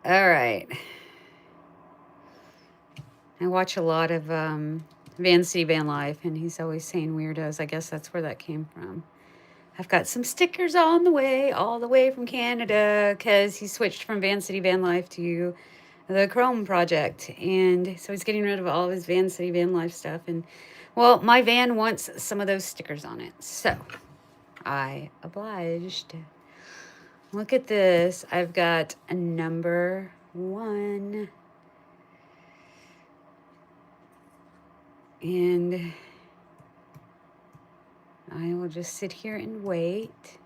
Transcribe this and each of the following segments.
All right. I watch a lot of Van City Van Life, and he's always saying weirdos. I guess that's where that came from. I've got some stickers on the way, all the way from Canada, because he switched from Van City Van Life to the Chrome project. And so he's getting rid of all of his Van City Van Life stuff. And well, my van wants some of those stickers on it. So I obliged. Look at this. I've got a number 1. And I will just sit here and wait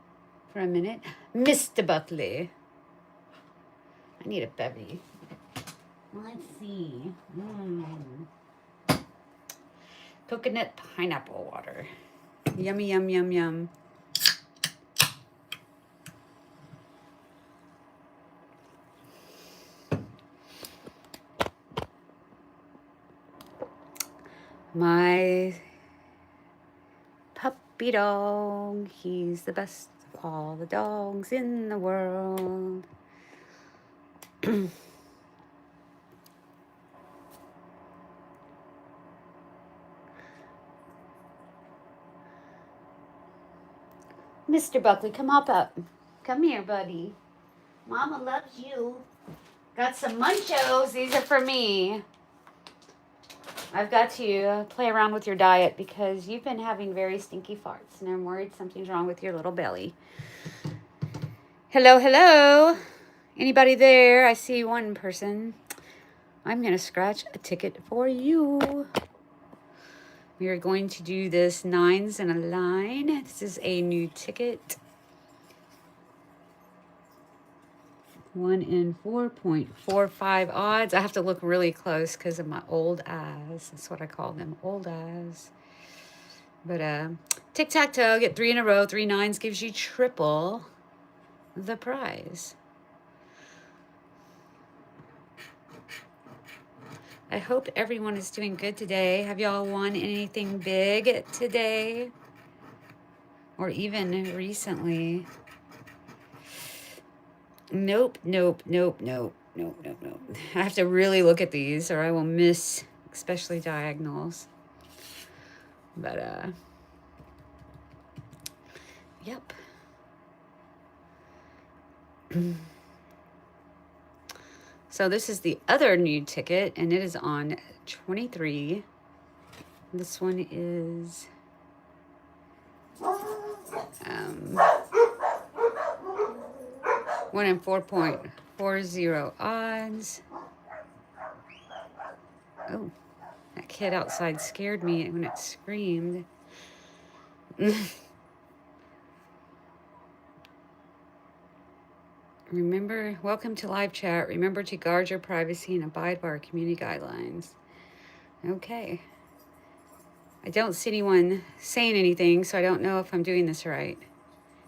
for a minute. Mr. Buckley. I need a bevy. Let's see. Coconut pineapple water. Yummy, yum, yum, yum. My puppy dog. He's the best of all the dogs in the world. Mr. Buckley, come up. Come here, buddy. Mama loves you. Got some munchos. These are for me. I've got to play around with your diet because you've been having very stinky farts, and I'm worried something's wrong with your little belly. Hello, hello. Anybody there? I see one person. I'm going to scratch a ticket for you. We are going to do this 9s in a line. This is a new ticket. 1 in 4.45 odds. I have to look really close because of my old eyes. That's what I call them, old eyes. But tic-tac-toe, get 3 in a row. 3 9s gives you triple the prize. I hope everyone is doing good today. Have y'all won anything big today? Or even recently? Nope. I have to really look at these or I will miss, especially diagonals. But, yep. So this is the other new ticket, and it is on 23. This one is 1 in 4.40 odds. Oh, that kid outside scared me when it screamed. Remember, welcome to live chat. Remember to guard your privacy and abide by our community guidelines. Okay. I don't see anyone saying anything, so I don't know if I'm doing this right.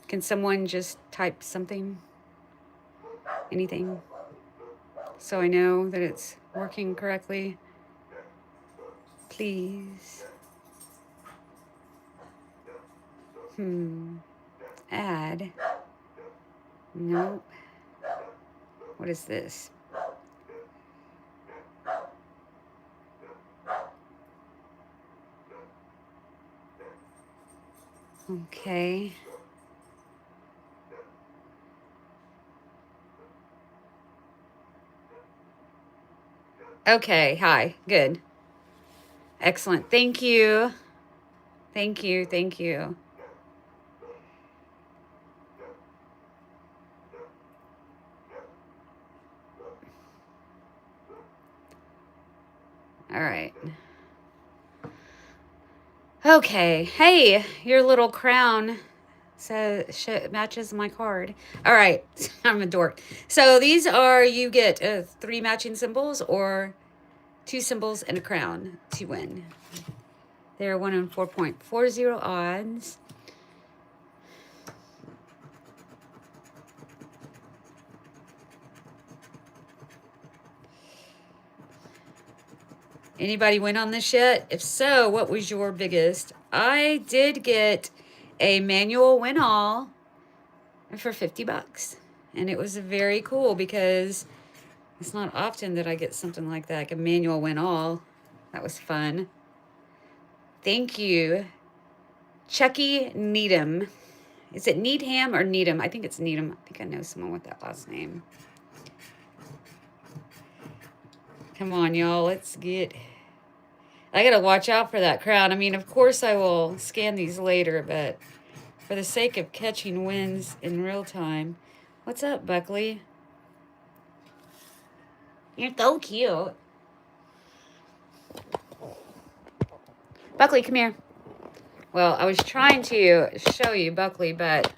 Can someone just type something? Anything? So I know that it's working correctly. Please. Add. Nope. What is this? Okay. Okay, hi, good. Excellent, thank you. Thank you. All right. Okay, hey, your little crown says matches my card. All right, I'm a dork. So these are, you get 3 matching symbols or 2 symbols and a crown to win. They're 1 in 4.40 odds. Anybody win on this yet? If so, what was your biggest? I did get a manual win all for $50. And it was very cool because It's not often that I get something like that, like a manual win all. That was fun. Thank you, Chucky Needham. Is it Needham or Needham? I think it's Needham. I think I know someone with that last name. Come on, y'all. Let's get... I gotta watch out for that crowd. I mean, of course I will scan these later, but for the sake of catching wins in real time. What's up, Buckley? You're so cute. Buckley, come here. Well, I was trying to show you Buckley, but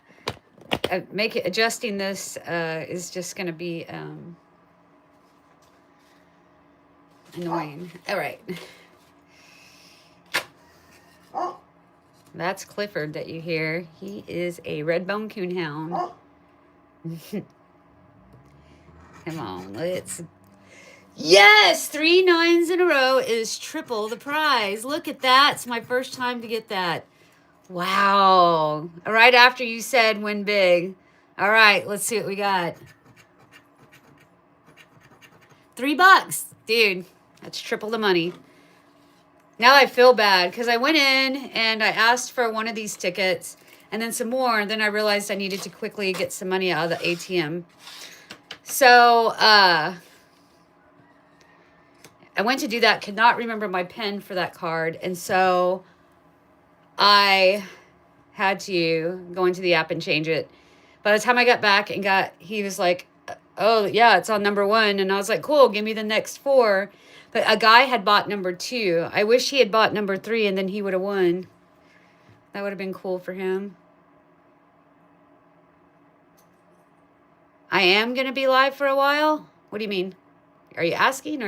adjusting this is just going to be annoying. All right. That's Clifford that you hear. He is a red-bone coonhound. Come on, let's... Yes! 3 9s in a row is triple the prize. Look at that. It's my first time to get that. Wow. Right after you said win big. All right, let's see what we got. $3. Dude, that's triple the money. Now I feel bad because I went in and I asked for one of these tickets and then some more. And then I realized I needed to quickly get some money out of the ATM. So I went to do that, could not remember my PIN for that card. And so I had to go into the app and change it. By the time I got back and he was like, oh, yeah, it's on number 1. And I was like, cool, give me the next 4. But a guy had bought number 2. I wish he had bought number 3 and then he would have won. That would have been cool for him. I am going to be live for a while? What do you mean? Are you asking?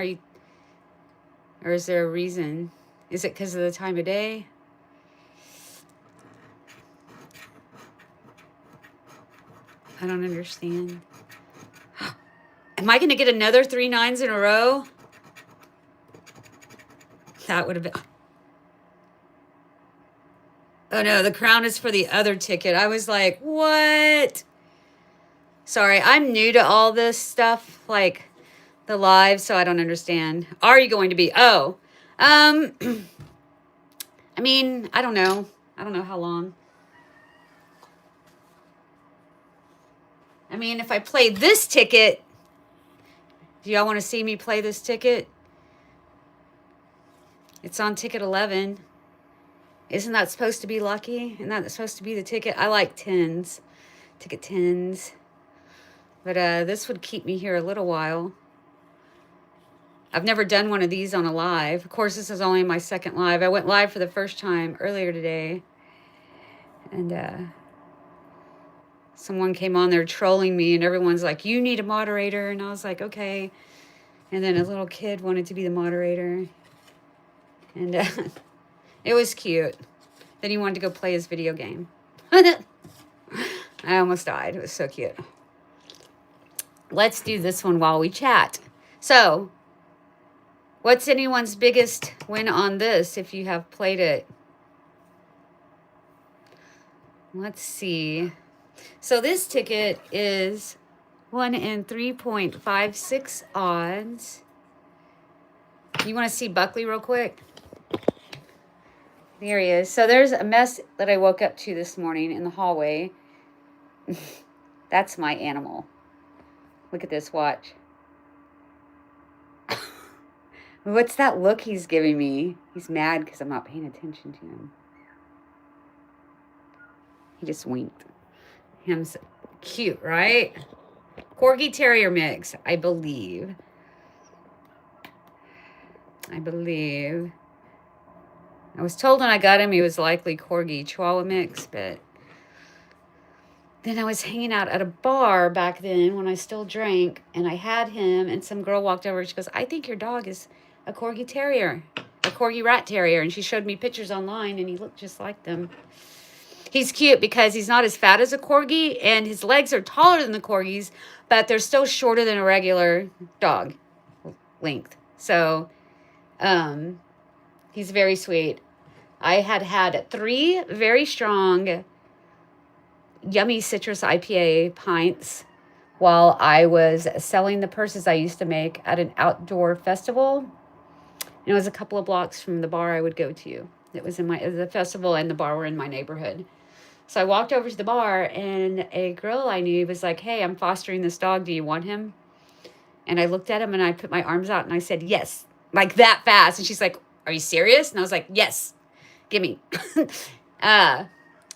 Or is there a reason? Is it because of the time of day? I don't understand. Am I going to get another 3 9s in a row? That would have been... Oh, no, the crown is for the other ticket. I was like, what? Sorry, I'm new to all this stuff, like the live, so I don't understand. Are you going to be? Oh, I mean, I don't know. I don't know how long. I mean, if I play this ticket, do y'all want to see me play this ticket? It's on ticket 11. Isn't that supposed to be lucky? Isn't that supposed to be the ticket? I like 10s, ticket 10s. But this would keep me here a little while. I've never done one of these on a live. Of course, this is only my second live. I went live for the first time earlier today. And someone came on there trolling me, and everyone's like, you need a moderator. And I was like, okay. And then a little kid wanted to be the moderator. And it was cute. Then he wanted to go play his video game. I almost died. It was so cute. Let's do this one while we chat. So, what's anyone's biggest win on this if you have played it? Let's see. So this ticket is 1 in 3.56 odds. You want to see Buckley real quick? There he is. So there's a mess that I woke up to this morning in the hallway. That's my animal. Look at this, watch. What's that look he's giving me? He's mad because I'm not paying attention to him. He just winked. Him's cute, right? Corgi Terrier mix, I believe. I was told when I got him he was likely Corgi Chihuahua mix, but then I was hanging out at a bar back then when I still drank, and I had him, and some girl walked over and she goes, I think your dog is a Corgi Terrier, a Corgi Rat Terrier, and she showed me pictures online, and he looked just like them. He's cute because he's not as fat as a Corgi, and his legs are taller than the Corgis, but they're still shorter than a regular dog length. So, he's very sweet. I had 3 very strong, yummy citrus IPA pints while I was selling the purses I used to make at an outdoor festival. And it was a couple of blocks from the bar I would go to. It was the festival and the bar were in my neighborhood. So I walked over to the bar, and a girl I knew was like, "Hey, I'm fostering this dog. Do you want him?" And I looked at him and I put my arms out and I said, "Yes," like that fast. And she's like, "Are you serious?" And I was like, "Yes, give me."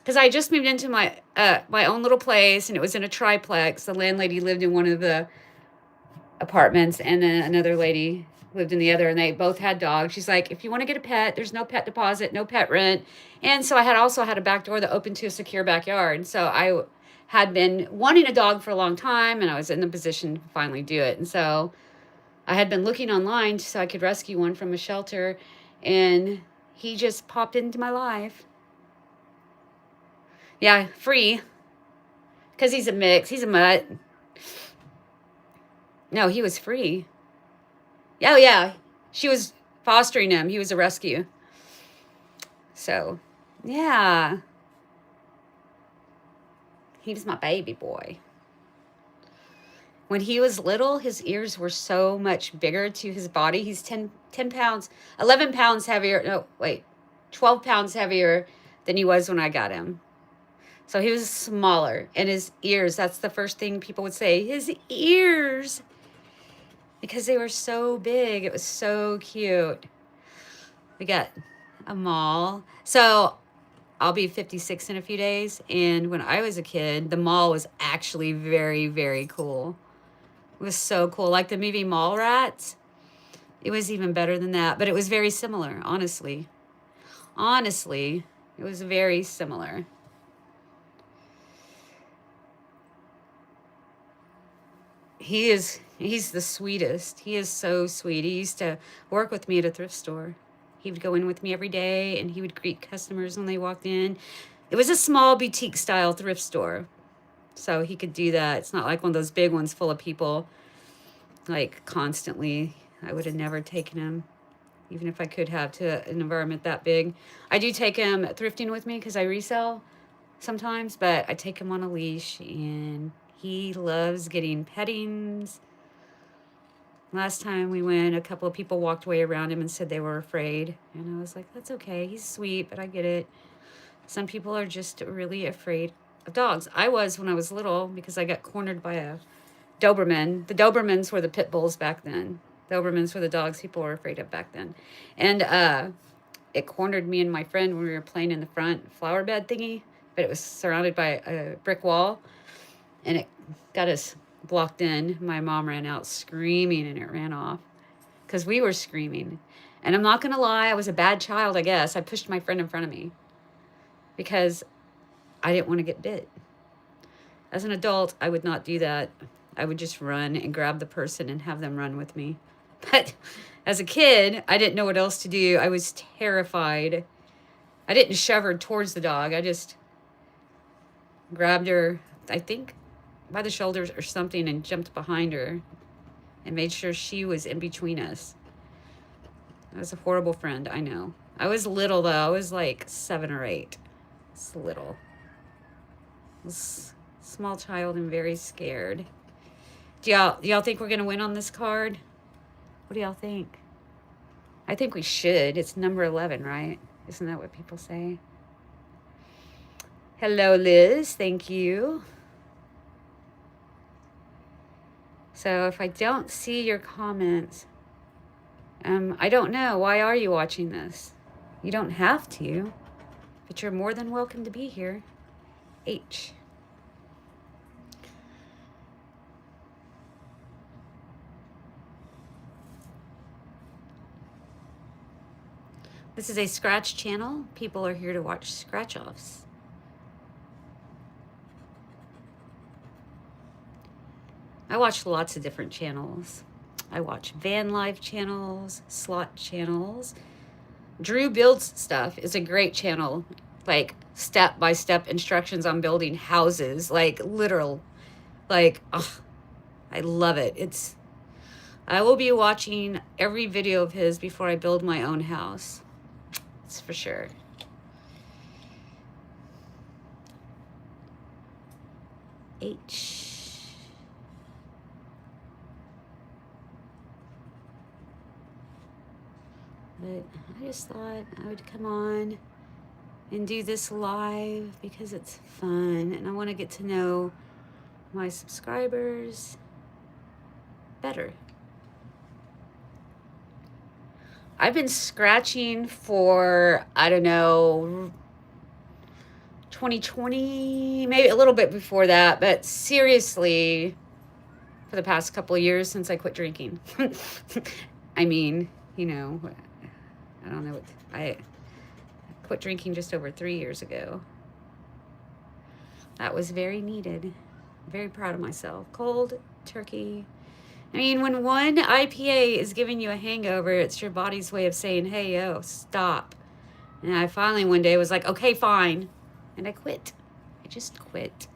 Because I just moved into my own little place, and it was in a triplex. The landlady lived in one of the apartments, and then another lady lived in the other, and they both had dogs. She's like, "If you want to get a pet, there's no pet deposit, no pet rent." And so I had also had a back door that opened to a secure backyard. So I had been wanting a dog for a long time, and I was in the position to finally do it. And so I had been looking online so I could rescue one from a shelter, and he just popped into my life. Yeah, free, because he's a mix. He's a mutt. No, he was free. Oh, yeah. She was fostering him. He was a rescue. So, yeah. He was my baby boy. When he was little, his ears were so much bigger to his body. He's 10 pounds, 11 pounds heavier. No, wait, 12 pounds heavier than he was when I got him. So he was smaller. And his ears, that's the first thing people would say, his ears. Because they were so big. It was so cute. We got a mall. So I'll be 56 in a few days. And when I was a kid, the mall was actually very, very cool. It was so cool. Like the movie Mallrats. It was even better than that. But it was very similar, honestly. Honestly, it was very similar. He's the sweetest. He is so sweet. He used to work with me at a thrift store. He would go in with me every day, and he would greet customers when they walked in. It was a small boutique style thrift store. So he could do that. It's not like one of those big ones full of people, like constantly. I would have never taken him, even if I could have, to an environment that big. I do take him thrifting with me because I resell sometimes, but I take him on a leash, and he loves getting pettings. Last time we went, a couple of people walked away around him and said they were afraid. And I was like, that's okay. He's sweet, but I get it. Some people are just really afraid of dogs. I was when I was little because I got cornered by a Doberman. The Dobermans were the pit bulls back then. Dobermans were the dogs people were afraid of back then. And it cornered me and my friend when we were playing in the front flower bed thingy, but it was surrounded by a brick wall, and it got us blocked in. My mom ran out screaming, and it ran off because we were screaming. And I'm not going to lie, I was a bad child, I guess. I pushed my friend in front of me because I didn't want to get bit. As an adult, I would not do that. I would just run and grab the person and have them run with me. But as a kid, I didn't know what else to do. I was terrified. I didn't shove her towards the dog. I just grabbed her, I think, by the shoulders or something, and jumped behind her and made sure she was in between us. I was a horrible friend, I know. I was little, though. I was like 7 or 8. It's little. I was a small child and very scared. Do y'all think we're going to win on this card? What do y'all think? I think we should. It's number 11, right? Isn't that what people say? Hello, Liz. Thank you. So if I don't see your comments, I don't know. Why are you watching this? You don't have to, but you're more than welcome to be here. H. This is a scratch channel. People are here to watch scratch-offs. I watch lots of different channels. I watch van life channels, slot channels. Drew Builds Stuff is a great channel, like step-by-step instructions on building houses, like literal, like, oh, I love it. I will be watching every video of his before I build my own house. That's for sure. H. But I just thought I would come on and do this live because it's fun and I want to get to know my subscribers better. I've been scratching for, I don't know, 2020, maybe a little bit before that, but seriously, for the past couple of years since I quit drinking. I mean, you know, I don't know what, I quit drinking just over 3 years ago. That was very needed. Very proud of myself. Cold turkey. I mean, when one IPA is giving you a hangover, it's your body's way of saying, hey, yo, stop. And I finally one day was like, okay, fine. And I quit. I just quit.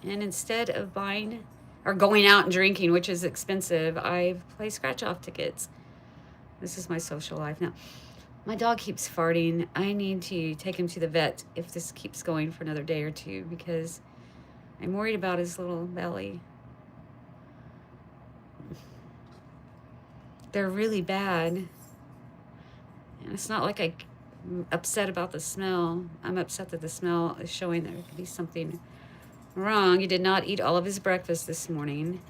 And instead of buying or going out and drinking, which is expensive, I play scratch-off tickets. This is my social life now. My dog keeps farting. I need to take him to the vet if this keeps going for another day or two because I'm worried about his little belly. They're really bad. And it's not like I'm upset about the smell. I'm upset that the smell is showing there could be something wrong. He did not eat all of his breakfast this morning.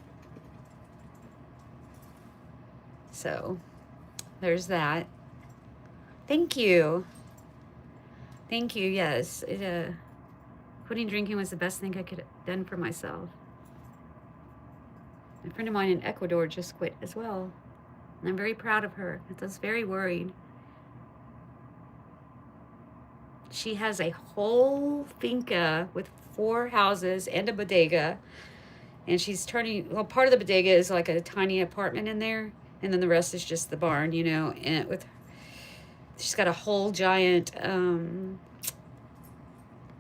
So there's that. Thank you. Thank you, yes. Quitting drinking was the best thing I could have done for myself. A friend of mine in Ecuador just quit as well. And I'm very proud of her. I was very worried. She has a whole finca with 4 houses and a bodega. And she's turning, well, part of the bodega is like a tiny apartment in there. And then the rest is just the barn, you know, and she's got a whole giant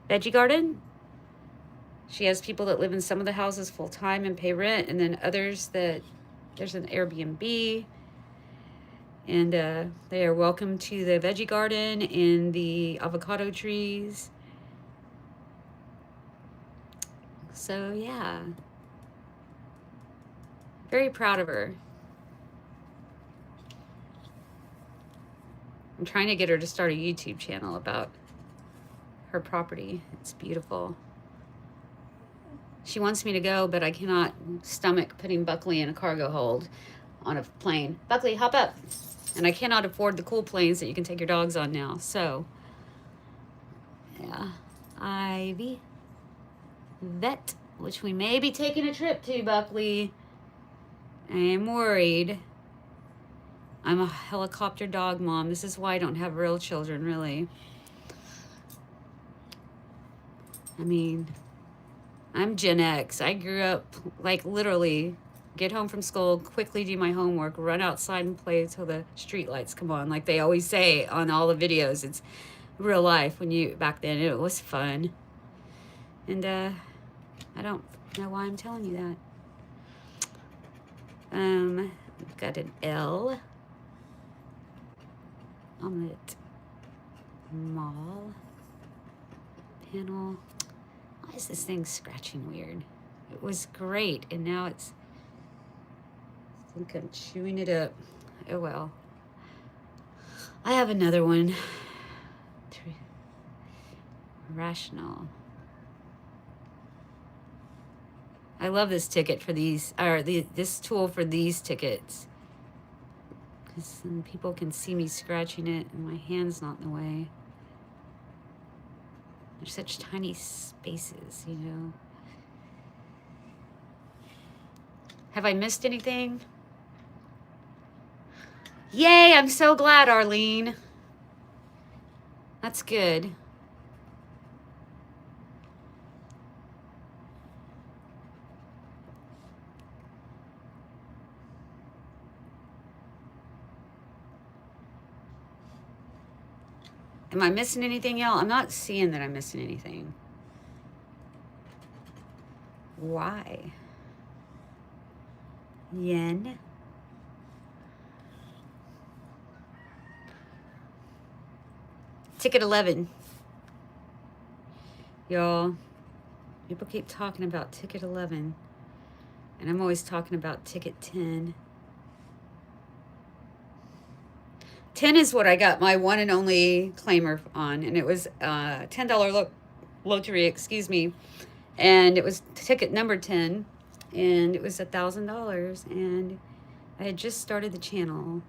veggie garden. She has people that live in some of the houses full time and pay rent, and then others that there's an Airbnb, and they are welcome to the veggie garden and the avocado trees. So yeah, very proud of her. I'm trying to get her to start a YouTube channel about her property. It's beautiful. She wants me to go, but I cannot stomach putting Buckley in a cargo hold on a plane. Buckley, hop up. And I cannot afford the cool planes that you can take your dogs on now. So, yeah. Ivy. Vet, which we may be taking a trip to, Buckley. I am worried. I'm a helicopter dog mom. This is why I don't have real children, really. I mean, I'm Gen X. I grew up, like, literally get home from school, quickly do my homework, run outside and play till the street lights come on. Like they always say on all the videos, it's real life. Back then, it was fun. And I don't know why I'm telling you that. We've got an L. Omelette. Mall. Panel. Why is this thing scratching weird? It was great, and now I think I'm chewing it up. Oh well. I have another one. Rational. I love this ticket for these, or this tool for these tickets. Because then people can see me scratching it and my hand's not in the way. They're such tiny spaces, you know. Have I missed anything? Yay, I'm so glad, Arlene. That's good. Am I missing anything, y'all? I'm not seeing that I'm missing anything. Why? Yen. Ticket 11. Y'all, people keep talking about ticket 11. And I'm always talking about ticket 10. 10 is what I got my one and only claimer on, and it was $10 lottery, excuse me, and it was ticket number 10, and it was $1,000, and I had just started the channel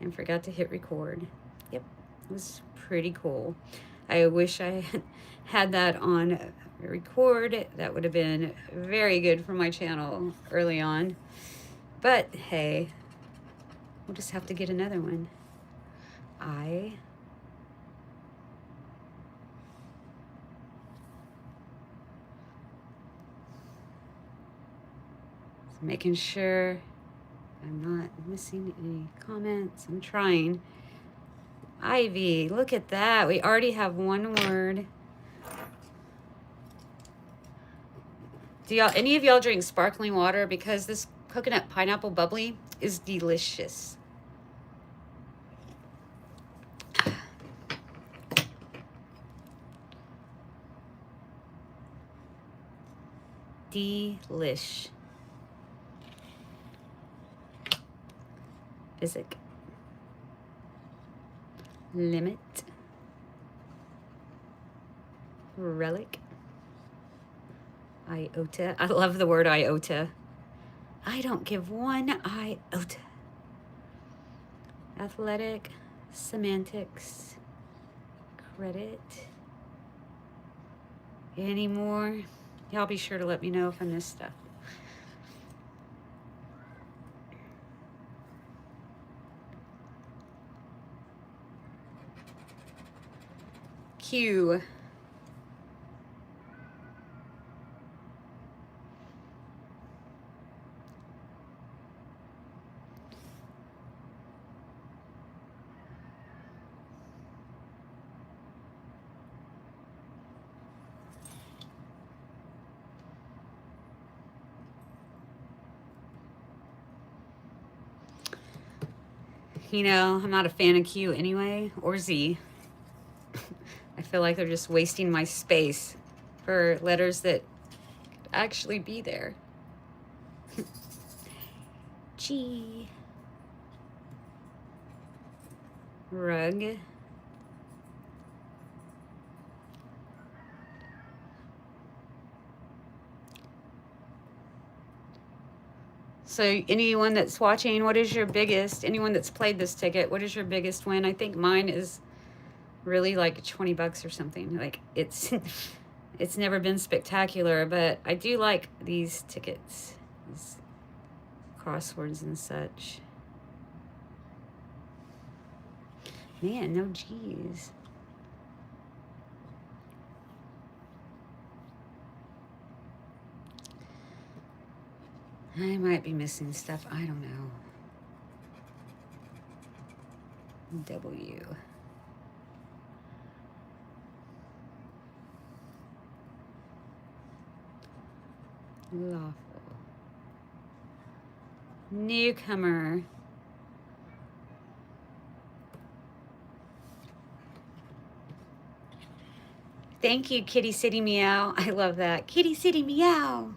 and forgot to hit record. Yep, it was pretty cool. I wish I had that on record. That would have been very good for my channel early on. But hey, we'll just have to get another one. Making sure I'm not missing any comments. I'm trying. Ivy, look at that. We already have one word. Do y'all, any of y'all drink sparkling water? Because this coconut pineapple bubbly is delicious. Delish. Physic. Limit. Relic. Iota. I love the word iota. I don't give one iota. Athletic. Semantics. Credit. Any more? Y'all be sure to let me know if I missed stuff. Q. You know, I'm not a fan of Q anyway, or Z. I feel like they're just wasting my space for letters that could actually be there. G. Rug. So anyone that's watching, what is your biggest, anyone that's played this ticket, what is your biggest win? I think mine is really like 20 bucks or something. Like it's it's never been spectacular, but I do like these tickets, these crosswords and such. Man, no G's. I might be missing stuff. I don't know. W. Lawful. Newcomer. Thank you, Kitty City Meow. I love that. Kitty City Meow.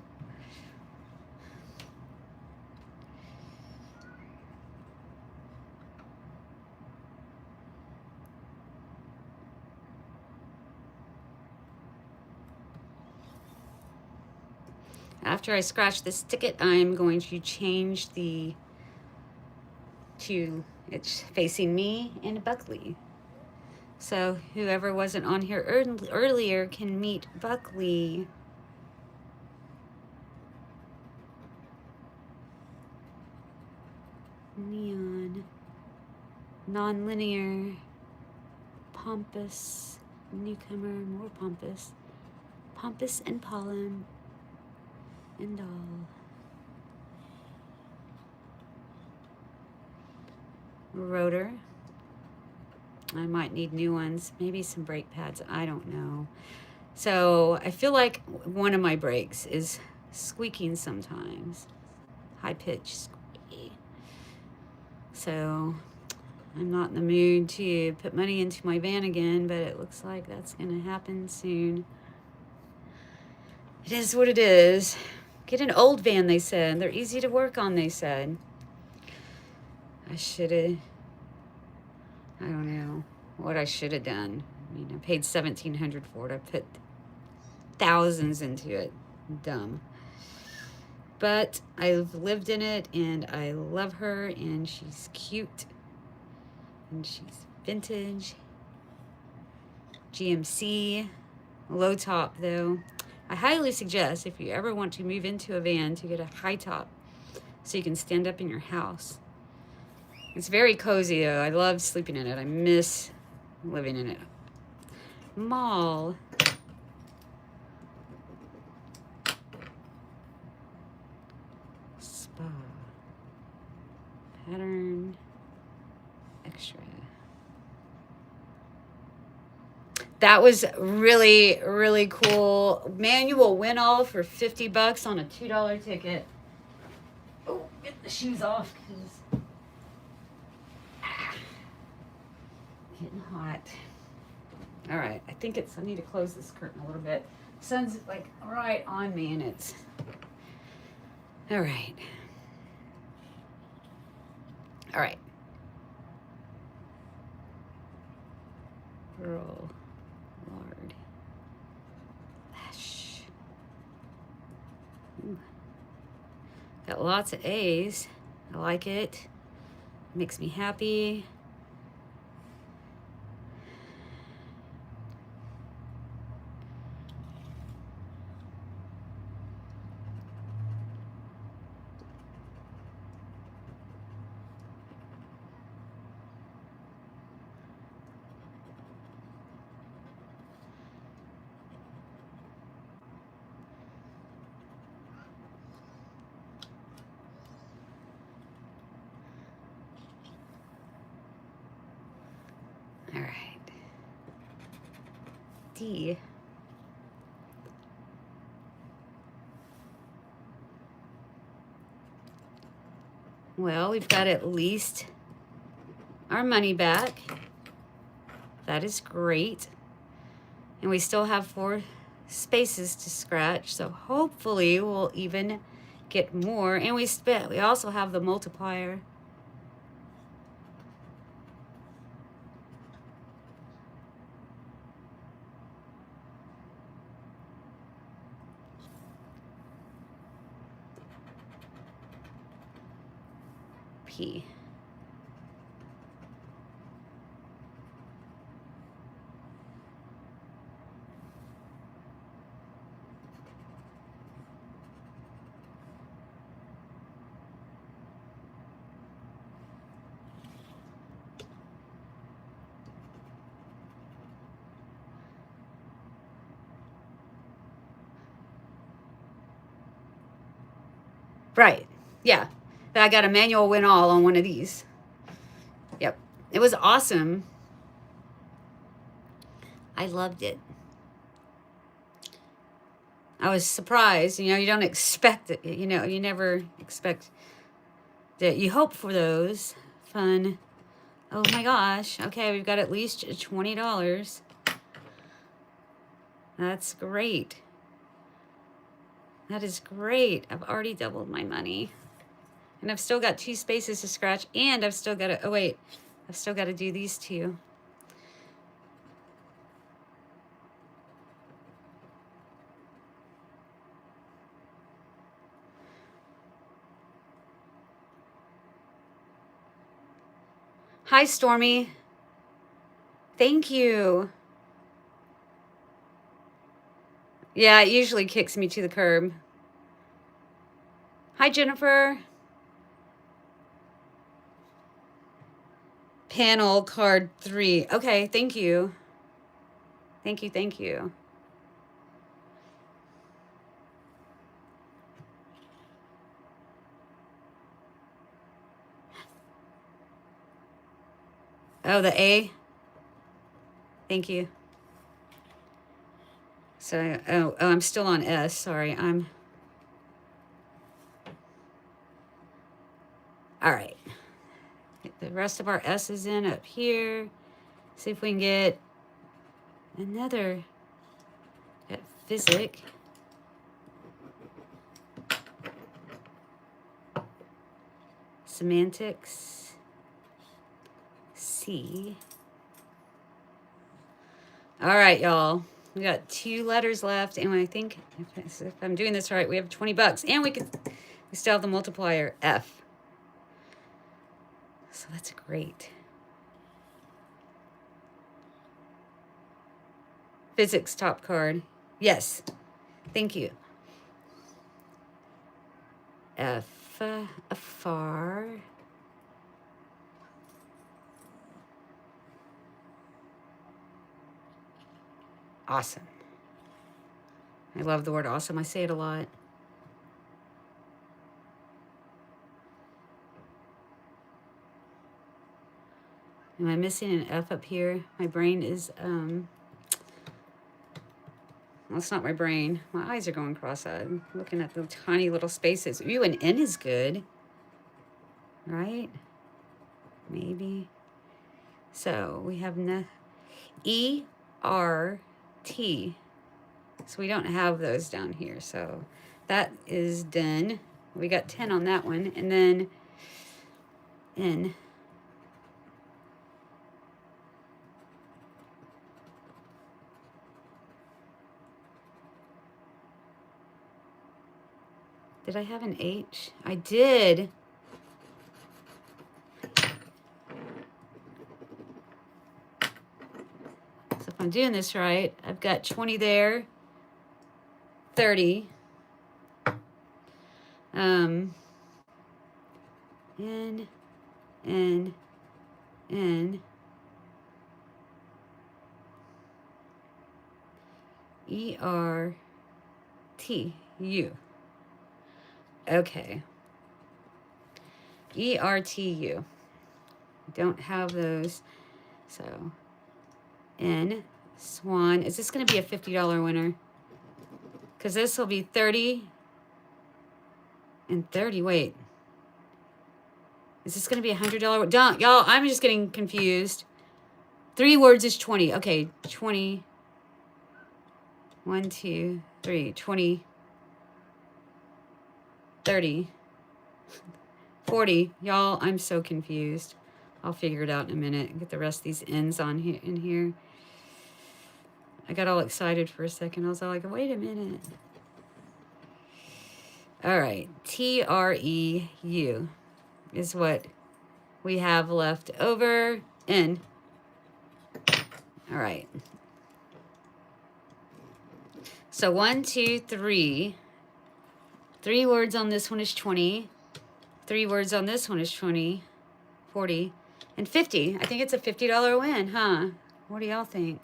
After I scratch this ticket, I'm going to change it's facing me and Buckley. So whoever wasn't on here earlier can meet Buckley. Neon. Non-linear. Pompous. Newcomer. More pompous. Pompous and pollen. And all. Rotor. I might need new ones. Maybe some brake pads. I don't know. So I feel like one of my brakes is squeaking sometimes. High pitch squeaky. So I'm not in the mood to put money into my van again, but it looks like that's going to happen soon. It is what it is. Get an old van, they said. They're easy to work on, they said. I should have, I don't know what I should have done. I mean, I paid $1,700 for it. I put thousands into it. Dumb. But I've lived in it, and I love her, and she's cute, and she's vintage. GMC, low top though. I highly suggest, if you ever want to move into a van, to get a high top so you can stand up in your house. It's very cozy though. I love sleeping in it. I miss living in it. Mall. Spa. Pattern. Extra. That was really, really cool. Manual win all for $50 on a $2 ticket. Oh, get the shoes off because getting hot. All right, I think it's, I need to close this curtain a little bit. Sun's like right on me and it's, all right. All right. Girl, Lord. Lash. Ooh. Got lots of A's. I like it. Makes me happy. All right. D. Well, we've got at least our money back. That is great. And we still have 4 spaces to scratch, so hopefully we'll even get more. And we also have the multiplier. P. Right. Yeah. I got a manual win all on one of these. Yep. It was awesome. I loved it. I was surprised. You know, you don't expect it. You know, you never expect that. You hope for those. Fun. Oh my gosh. Okay, we've got at least $20. That's great. That is great. I've already doubled my money. And I've still got 2 spaces to scratch. And I've still got to, oh wait, I've still got to do these 2. Hi, Stormy. Thank you. Yeah, it usually kicks me to the curb. Hi, Jennifer. Panel card 3. Okay, thank you. Thank you, thank you. Oh, the A. Thank you. So, oh, I'm still on S. Sorry, I'm. All right. Get the rest of our S's in up here. See if we can get another. Got physic. Semantics, C. All right, y'all. We got 2 letters left, and I think if I'm doing this right, we have $20, and we still have the multiplier F. So that's great. Physics top card. Yes. Thank you. F, afar. Awesome. I love the word awesome. I say it a lot. Am I missing an F up here? My brain is, well, it's not my brain. My eyes are going cross-eyed. I'm looking at the tiny little spaces. Ooh, an N is good. Right? Maybe. So we have E, R, T. So we don't have those down here. So that is done. We got 10 on that one. And then N. Did I have an H? I did. So if I'm doing this right, I've got 20 there, 30. N, N, N, E, R, T, U. Okay. E, R, T, U. Don't have those. So, N, Swan. Is this going to be a $50 winner? Because this will be 30 and 30. Wait. Is this going to be a $100? Don't, y'all, I'm just getting confused. 3 words is 20. Okay, 20. 1, 2, 3. 20. 30. 40. Y'all, I'm so confused. I'll figure it out in a minute. Get the rest of these N's on here in here. I got all excited for a second. I was all like, wait a minute. All right. T-R-E-U is what we have left over. N. All right. So 1, 2, 3. 3 words on this one is 20. 3 words on this one is 20, 40, and 50. I think it's a $50 win, huh? What do y'all think?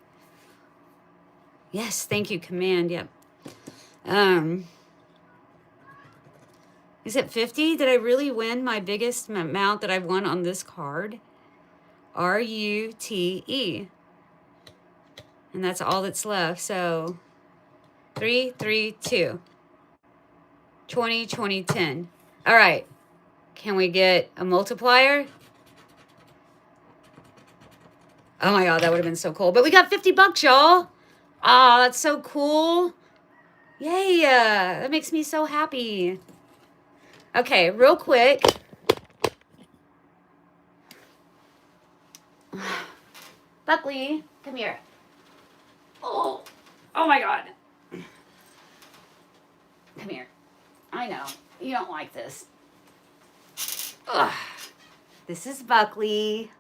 Yes, thank you, Command. Yep. Is it 50? Did I really win my biggest amount that I've won on this card? R-U-T-E. And that's all that's left. So 3, 3, 2. 20, 20, 10. All right. Can we get a multiplier? Oh my God, that would have been so cool. But we got $50, y'all. Ah, that's so cool. Yay. That makes me so happy. Okay, real quick. Buckley, come here. Oh my God. Come here. I know. You don't like this. Ugh. This is Buckley.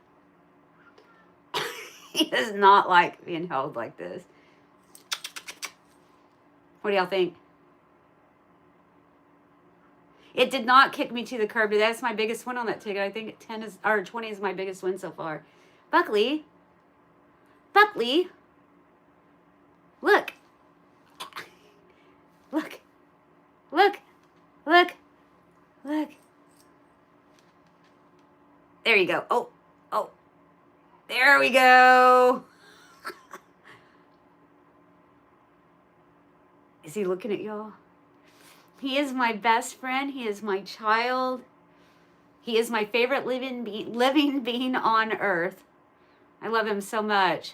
He does not like being held like this. What do y'all think? It did not kick me to the curb. That's my biggest win on that ticket. I think 10 is, or 20 is my biggest win so far. Buckley. Buckley. Look. Look. Look. Look. Look. There you go. Oh. Oh. There we go. Is he looking at y'all? He is my best friend. He is my child. He is my favorite living being on earth. I love him so much.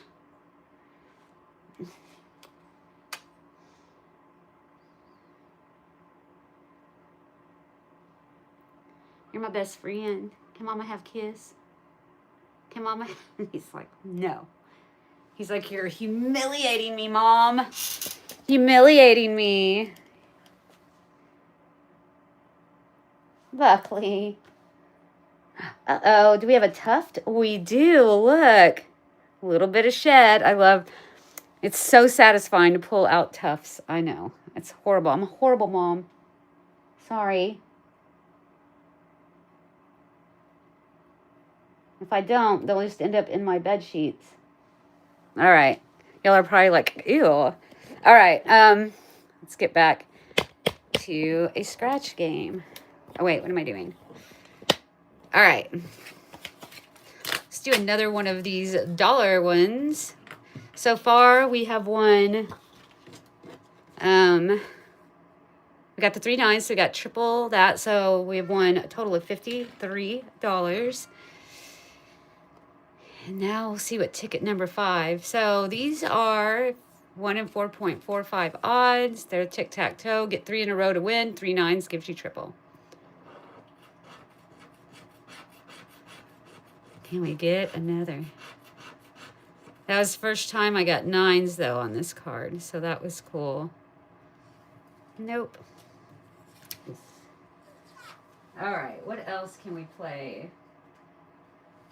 You're my best friend. Can Mama have a kiss? Can Mama? He's like, no. He's like, you're humiliating me, Mom. Humiliating me. Buckley. Uh-oh, do we have a tuft? We do, look. A little bit of shed. I love, it's so satisfying to pull out tufts. I know, it's horrible. I'm a horrible mom. Sorry. If I don't, they'll just end up in my bed sheets. All right. Y'all are probably like, ew. All right, let's get back to a scratch game. Oh, wait, what am I doing? All right. Let's do another one of these dollar ones. So far, we have won, we got the 3 9s, so we got triple that. So we have won a total of $53. And now we'll see what ticket number 5. So these are 1 in 4.45 odds. They're tic-tac-toe. Get 3 in a row to win. 3 9s gives you triple. Can we get another? That was the first time I got 9s, though, on this card. So that was cool. Nope. All right, what else can we play?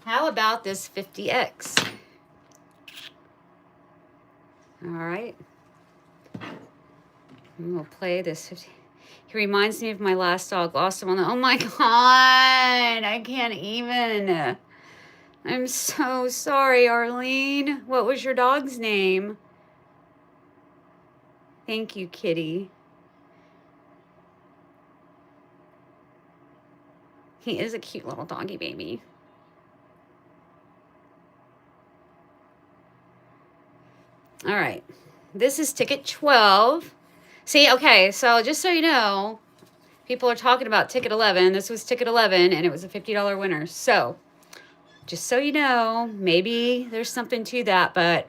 How about this 50X? All right. And we'll play this 50. He reminds me of my last dog, lost him on the, oh my God, I can't even. I'm so sorry, Arlene. What was your dog's name? Thank you, Kitty. He is a cute little doggy baby. All right. This is ticket 12. See, okay, so just so you know, people are talking about ticket 11. This was ticket 11, and it was a $50 winner. So, just so you know, maybe there's something to that, but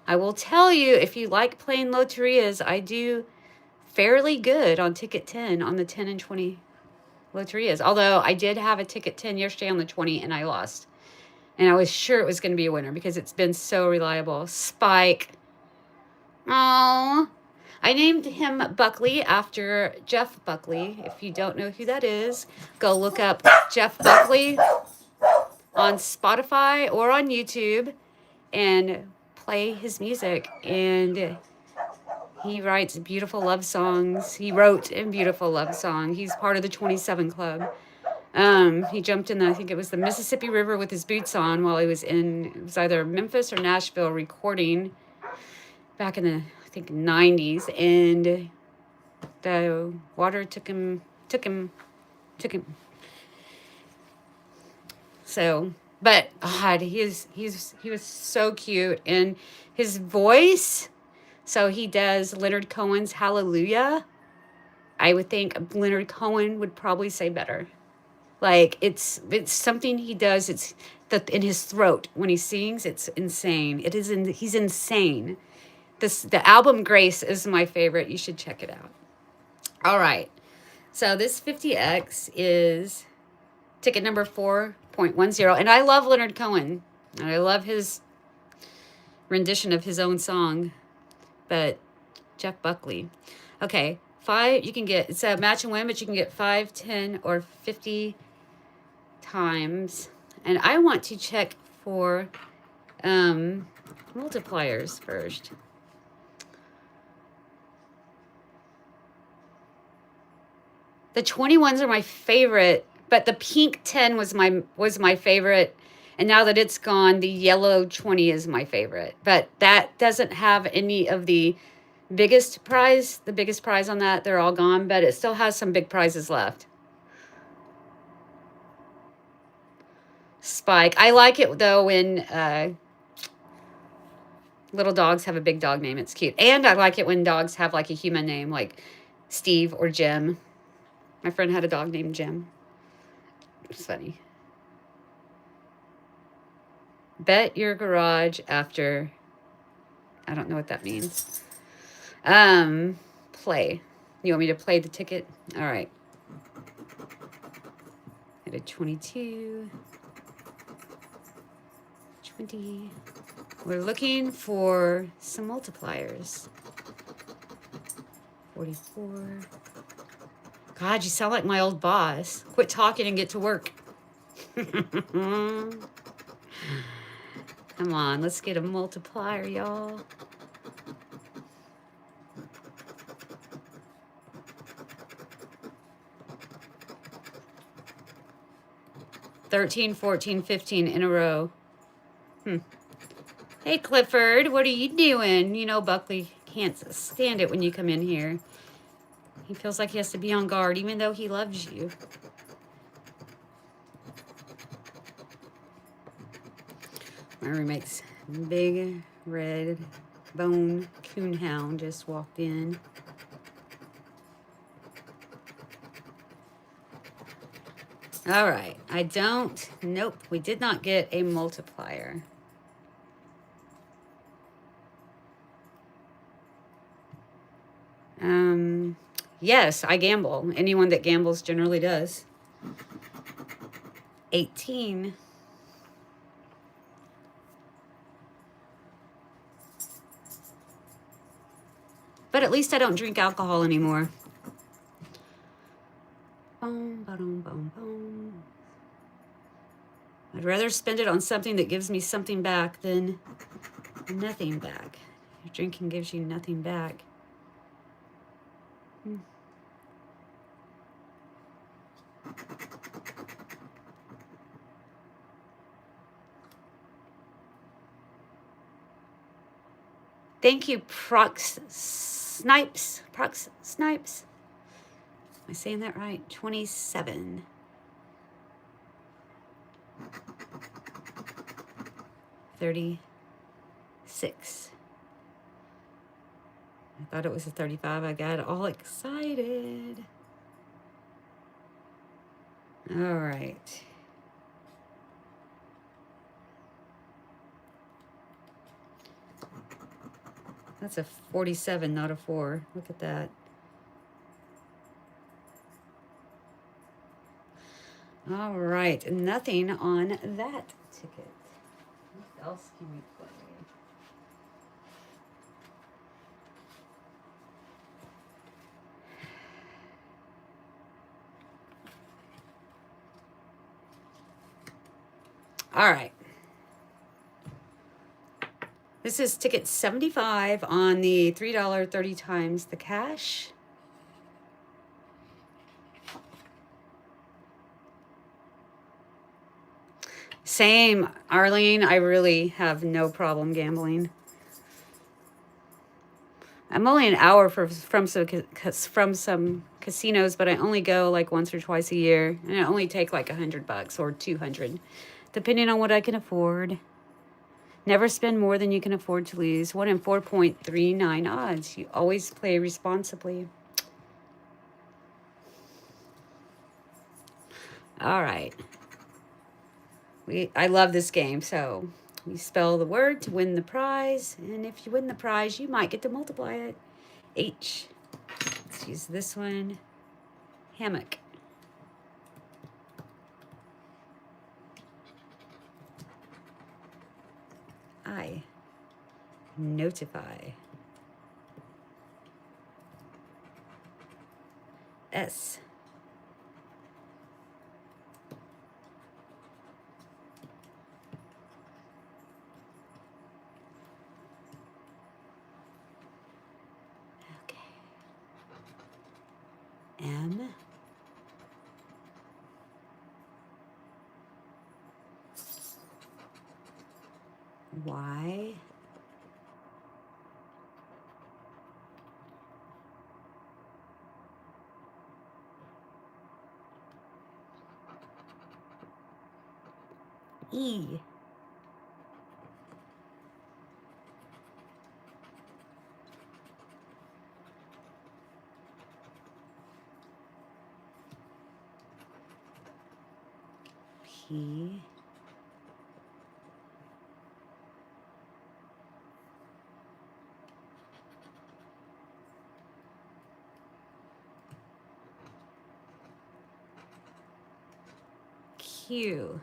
I will tell you, if you like playing loterias, I do fairly good on ticket 10, on the 10 and 20 loterias. Although I did have a ticket 10 yesterday on the 20, and I lost. And I was sure it was going to be a winner because it's been so reliable. Spike. Oh, I named him Buckley after Jeff Buckley. If you don't know who that is, go look up Jeff Buckley on Spotify or on YouTube and play his music. And he writes beautiful love songs. He wrote a beautiful love song. He's part of the 27 Club. He jumped in, I think it was the Mississippi River with his boots on while he was in, it was either Memphis or Nashville recording back in the, I think, 90s. And the water took him. So, but God, he was so cute. And his voice, so he does Leonard Cohen's Hallelujah. I would think Leonard Cohen would probably say better. Like, it's something he does. It's in his throat when he sings. It's insane. He's insane. The album Grace is my favorite. You should check it out. All right. So this 50X is ticket number 4.10. And I love Leonard Cohen. And I love his rendition of his own song. But Jeff Buckley. Okay. 5, you can get, it's a match and win, but you can get 5, 10, or 50 times. And I want to check for multipliers first. The 21s are my favorite, but the pink 10 was my favorite. And now that it's gone, the yellow 20 is my favorite. But that doesn't have any of the biggest prize. The biggest prize on that, they're all gone, but it still has some big prizes left. Spike. I like it, though, when little dogs have a big dog name. It's cute. And I like it when dogs have, like, a human name, like Steve or Jim. My friend had a dog named Jim. It's funny. Bet your garage after, I don't know what that means. Play. You want me to play the ticket? All right. At a 22, 20. We're looking for some multipliers. 44. God, you sound like my old boss. Quit talking and get to work. Come on, let's get a multiplier, y'all. 13, 14, 15 in a row. Hey, Clifford, what are you doing? You know, Buckley can't stand it when you come in here. He feels like he has to be on guard, even though he loves you. My roommate's big red bone coonhound just walked in. All right, nope, we did not get a multiplier. Yes, I gamble. Anyone that gambles generally does. 18. But at least I don't drink alcohol anymore. Boom, boom, boom, boom. I'd rather spend it on something that gives me something back than nothing back. Your drinking gives you nothing back. Thank you, Prox Snipes. Prox Snipes. Am I saying that right? 27. 36. I thought it was a 35. I got all excited. All right. That's a 47, not a 4. Look at that. All right, nothing on that ticket. What else can we play? All right. This is ticket 75 on the $3 30 times the cash. Same, Arlene. I really have no problem gambling. I'm only an hour from some casinos, but I only go like once or twice a year, and I only take like $100 or 200, depending on what I can afford. Never spend more than you can afford to lose. 1 in 4.39 odds. You always play responsibly. All right. I love this game, so we spell the word to win the prize, and if you win the prize, you might get to multiply it. H. Let's use this one. Hammock. I. Notify. S. Okay. M. Y. E. P. Q,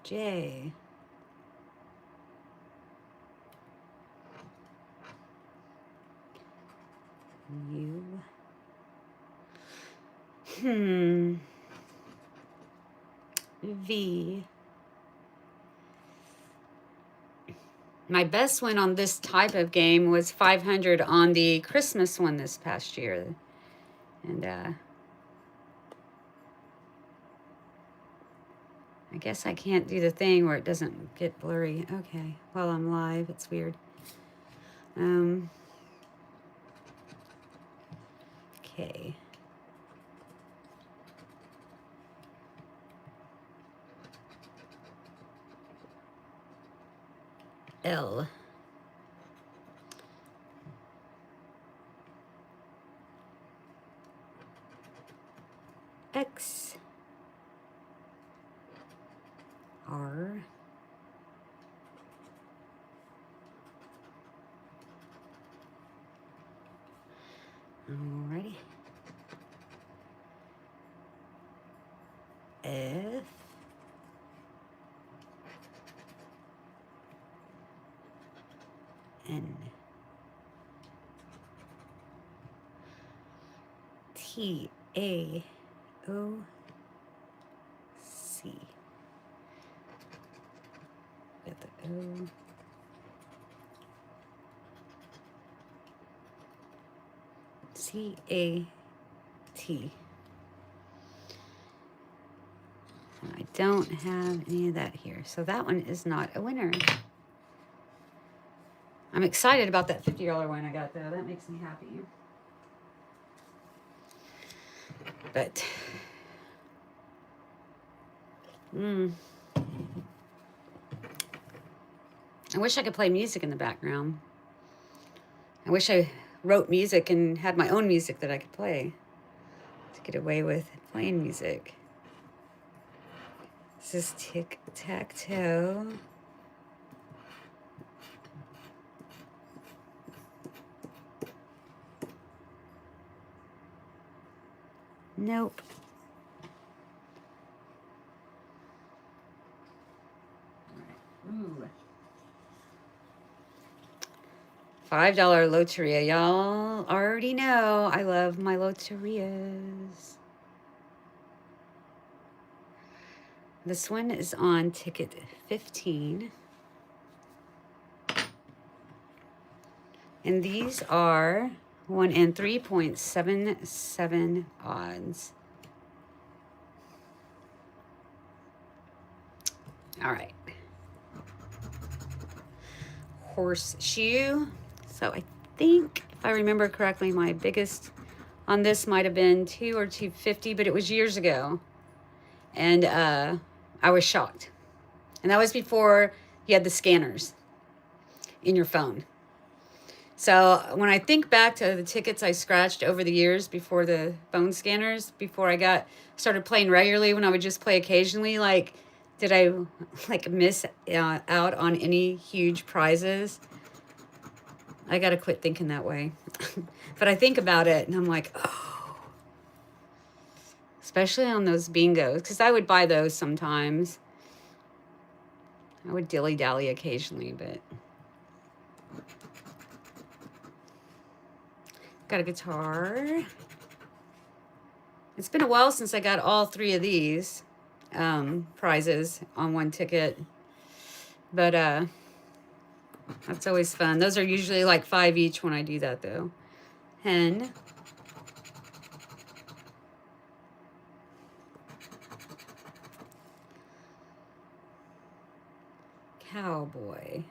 J, U, V. My best win on this type of game was 500 on the Christmas one this past year. And I guess I can't do the thing where it doesn't get blurry. Okay, while I'm live, it's weird. Okay. L. X. R. Alrighty. F. N. T. A. O. C. Got the O. C. A. T. I don't have any of that here. So that one is not a winner. I'm excited about that $50 win I got, though. That makes me happy. But, I wish I could play music in the background. I wish I wrote music and had my own music that I could play to get away with playing music. This is tic-tac-toe. Nope. Ooh. $5 Loteria. Y'all already know I love my Loterias. This one is on ticket 15. And these are 1 in 3.77 odds. All right. Horseshoe. So I think, if I remember correctly, my biggest on this might have been 2 or 250, but it was years ago. And I was shocked. And that was before you had the scanners in your phone. So when I think back to the tickets I scratched over the years before the phone scanners, before I started playing regularly, when I would just play occasionally, like, did I miss out on any huge prizes? I got to quit thinking that way. But I think about it and I'm like, oh, especially on those bingos, because I would buy those sometimes. I would dilly-dally occasionally, but got a guitar. It's been a while since I got all 3 of these prizes on one ticket, but that's always fun. Those are usually like 5 each when I do that, though. Hen. Cowboy.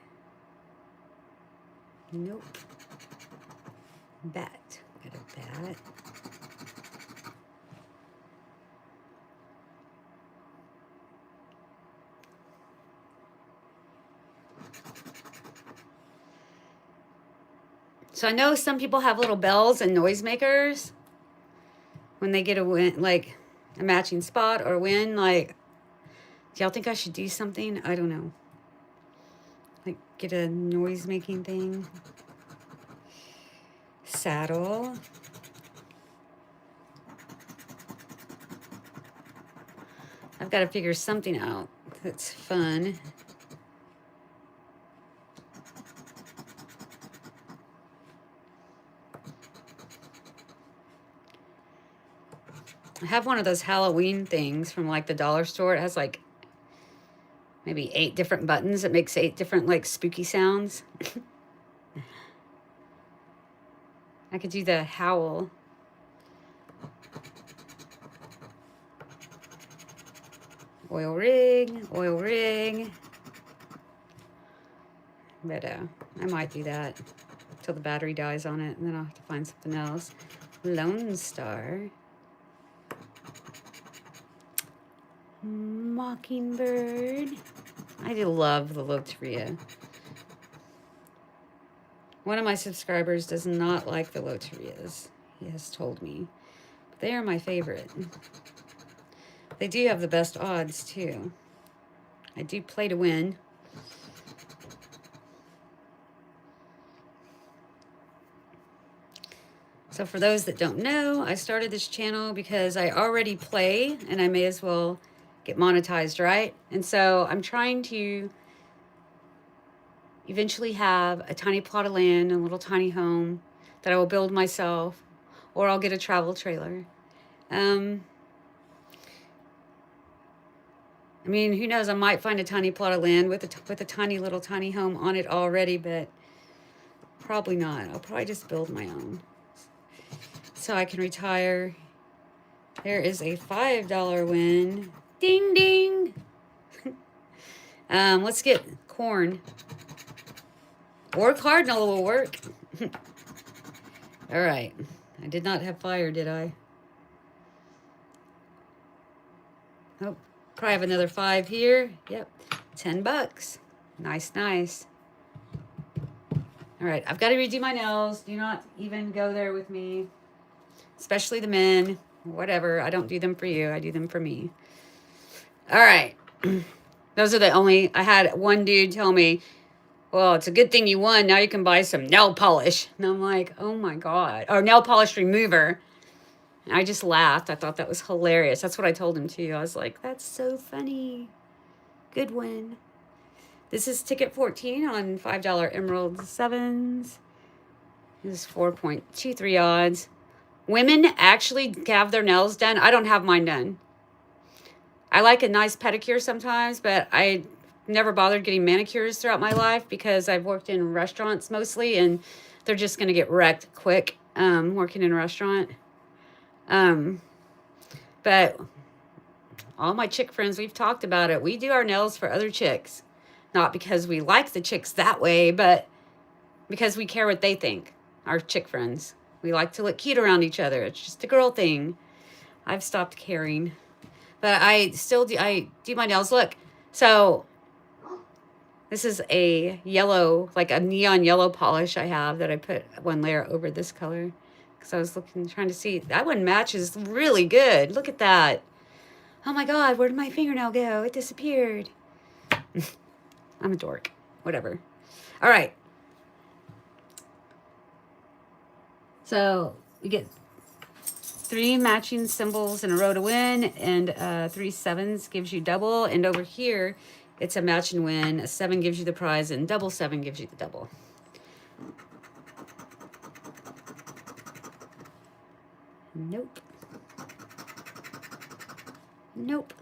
Nope. Bat. Got a bat. So I know some people have little bells and noisemakers when they get a win, like a matching spot or win. Like, do y'all think I should do something? I don't know. Like, get a noise-making thing. Saddle. I've got to figure something out that's fun. I have one of those Halloween things from like the dollar store. It has like maybe 8 different buttons. It makes 8 different like spooky sounds. I could do the howl. Oil rig, oil rig. But I might do that until the battery dies on it, and then I'll have to find something else. Lone Star. Mockingbird. I do love the Loteria. One of my subscribers does not like the Loterias. He has told me. But they are my favorite. They do have the best odds, too. I do play to win. So for those that don't know, I started this channel because I already play and I may as well get monetized, right? And so I'm trying to eventually have a tiny plot of land, a little tiny home that I will build myself, or I'll get a travel trailer. I mean, who knows? I might find a tiny plot of land with a tiny little tiny home on it already, but probably not. I'll probably just build my own so I can retire. There is a $5 win. Ding, ding. Let's get corn. Or cardinal will work. All right. I did not have fire, did I? Oh, probably have another 5 here. Yep. $10. Nice, nice. All right. I've got to redo my nails. Do not even go there with me. Especially the men. Whatever. I don't do them for you. I do them for me. All right. Those are the only... I had one dude tell me, well, it's a good thing you won. Now you can buy some nail polish. And I'm like, oh my God. Or nail polish remover. And I just laughed. I thought that was hilarious. That's what I told him too. I was like, that's so funny. Good win. This is ticket 14 on $5 Emerald 7s. This is 4.23 odds. Women actually have their nails done. I don't have mine done. I like a nice pedicure sometimes, but I never bothered getting manicures throughout my life because I've worked in restaurants mostly, and they're just going to get wrecked quick working in a restaurant. But all my chick friends, we've talked about it. We do our nails for other chicks. Not because we like the chicks that way, but because we care what they think, our chick friends. We like to look cute around each other. It's just a girl thing. I've stopped caring. But I still do, I do my nails. Look, so this is a yellow, like a neon yellow polish I have that I put one layer over this color. Because I was trying to see. That one matches really good. Look at that. Oh my God, where did my fingernail go? It disappeared. I'm a dork. Whatever. All right. So we get 3 matching symbols in a row to win, and 3 7s gives you double. And over here, it's a match and win. A 7 gives you the prize, and double 7 gives you the double. Nope. Nope.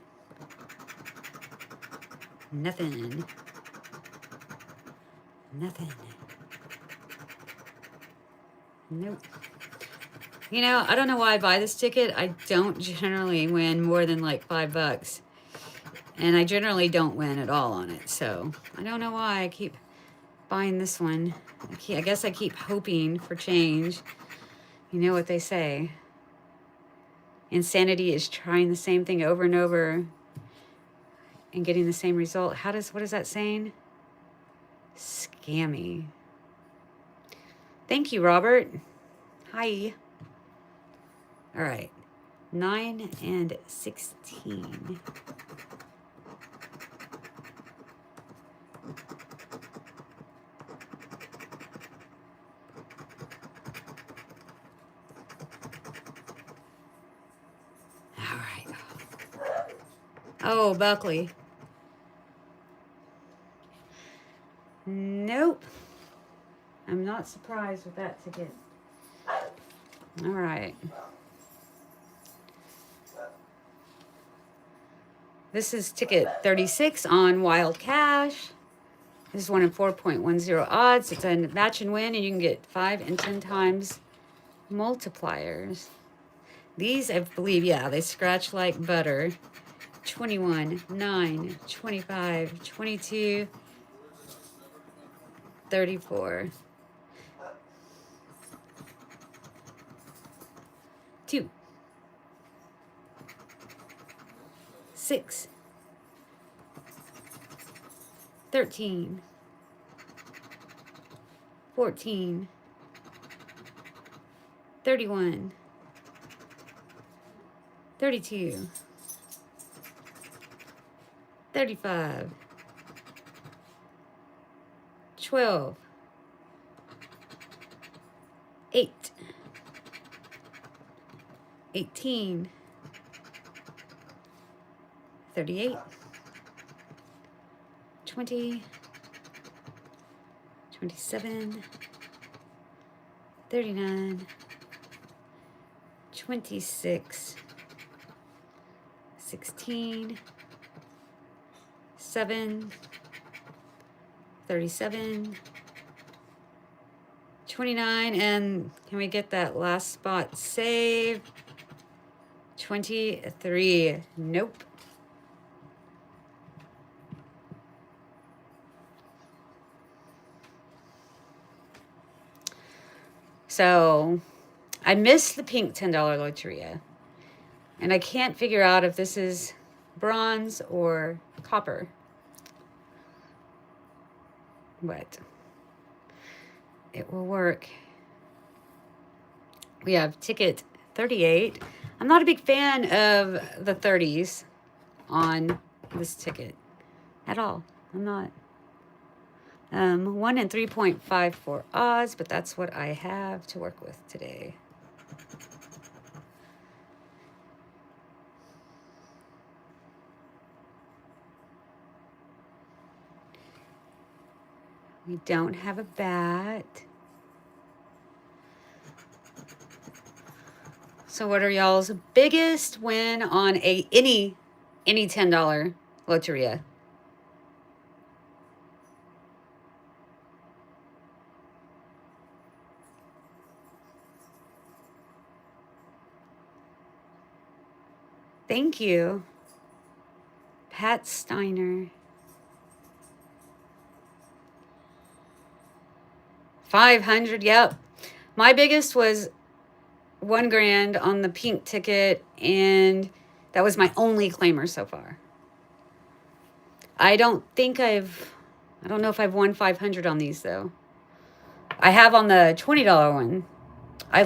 Nothing. Nothing. Nope. You know, I don't know why I buy this ticket. I don't generally win more than like $5. And I generally don't win at all on it. So I don't know why I keep buying this one. I guess I keep hoping for change. You know what they say. Insanity is trying the same thing over and over and getting the same result. What is that saying? Scammy. Thank you, Robert. Hi. All right. 9 and 16. Oh, Buckley. Nope. I'm not surprised with that ticket. All right. This is ticket 36 on Wild Cash. This is one in 4.10 odds. It's a match and win, and you can get 5 and 10 times multipliers. These, I believe, yeah, they scratch like butter. 21, 9, 25, 22, 34. 2, 6, 13, 14, 31, 32, 35, 12, 8, 18, 38, 20, 27, 39, 26, 16, 7, 37, 29, and can we get that last spot save? 23. Nope. So I missed the pink $10 Loteria, and I can't figure out if this is bronze or copper. But it will work. We have ticket 38. I'm not a big fan of the 30s on this ticket at all. I'm not. 1 in 3.54 odds, but that's what I have to work with today. We don't have a bat. So what are y'all's biggest win on any $10 Loteria? Thank you, Pat Steiner. 500, yep. My biggest was $1,000 on the pink ticket, and that was my only claimer so far. I don't know if I've won 500 on these though. I have on the $20 one. I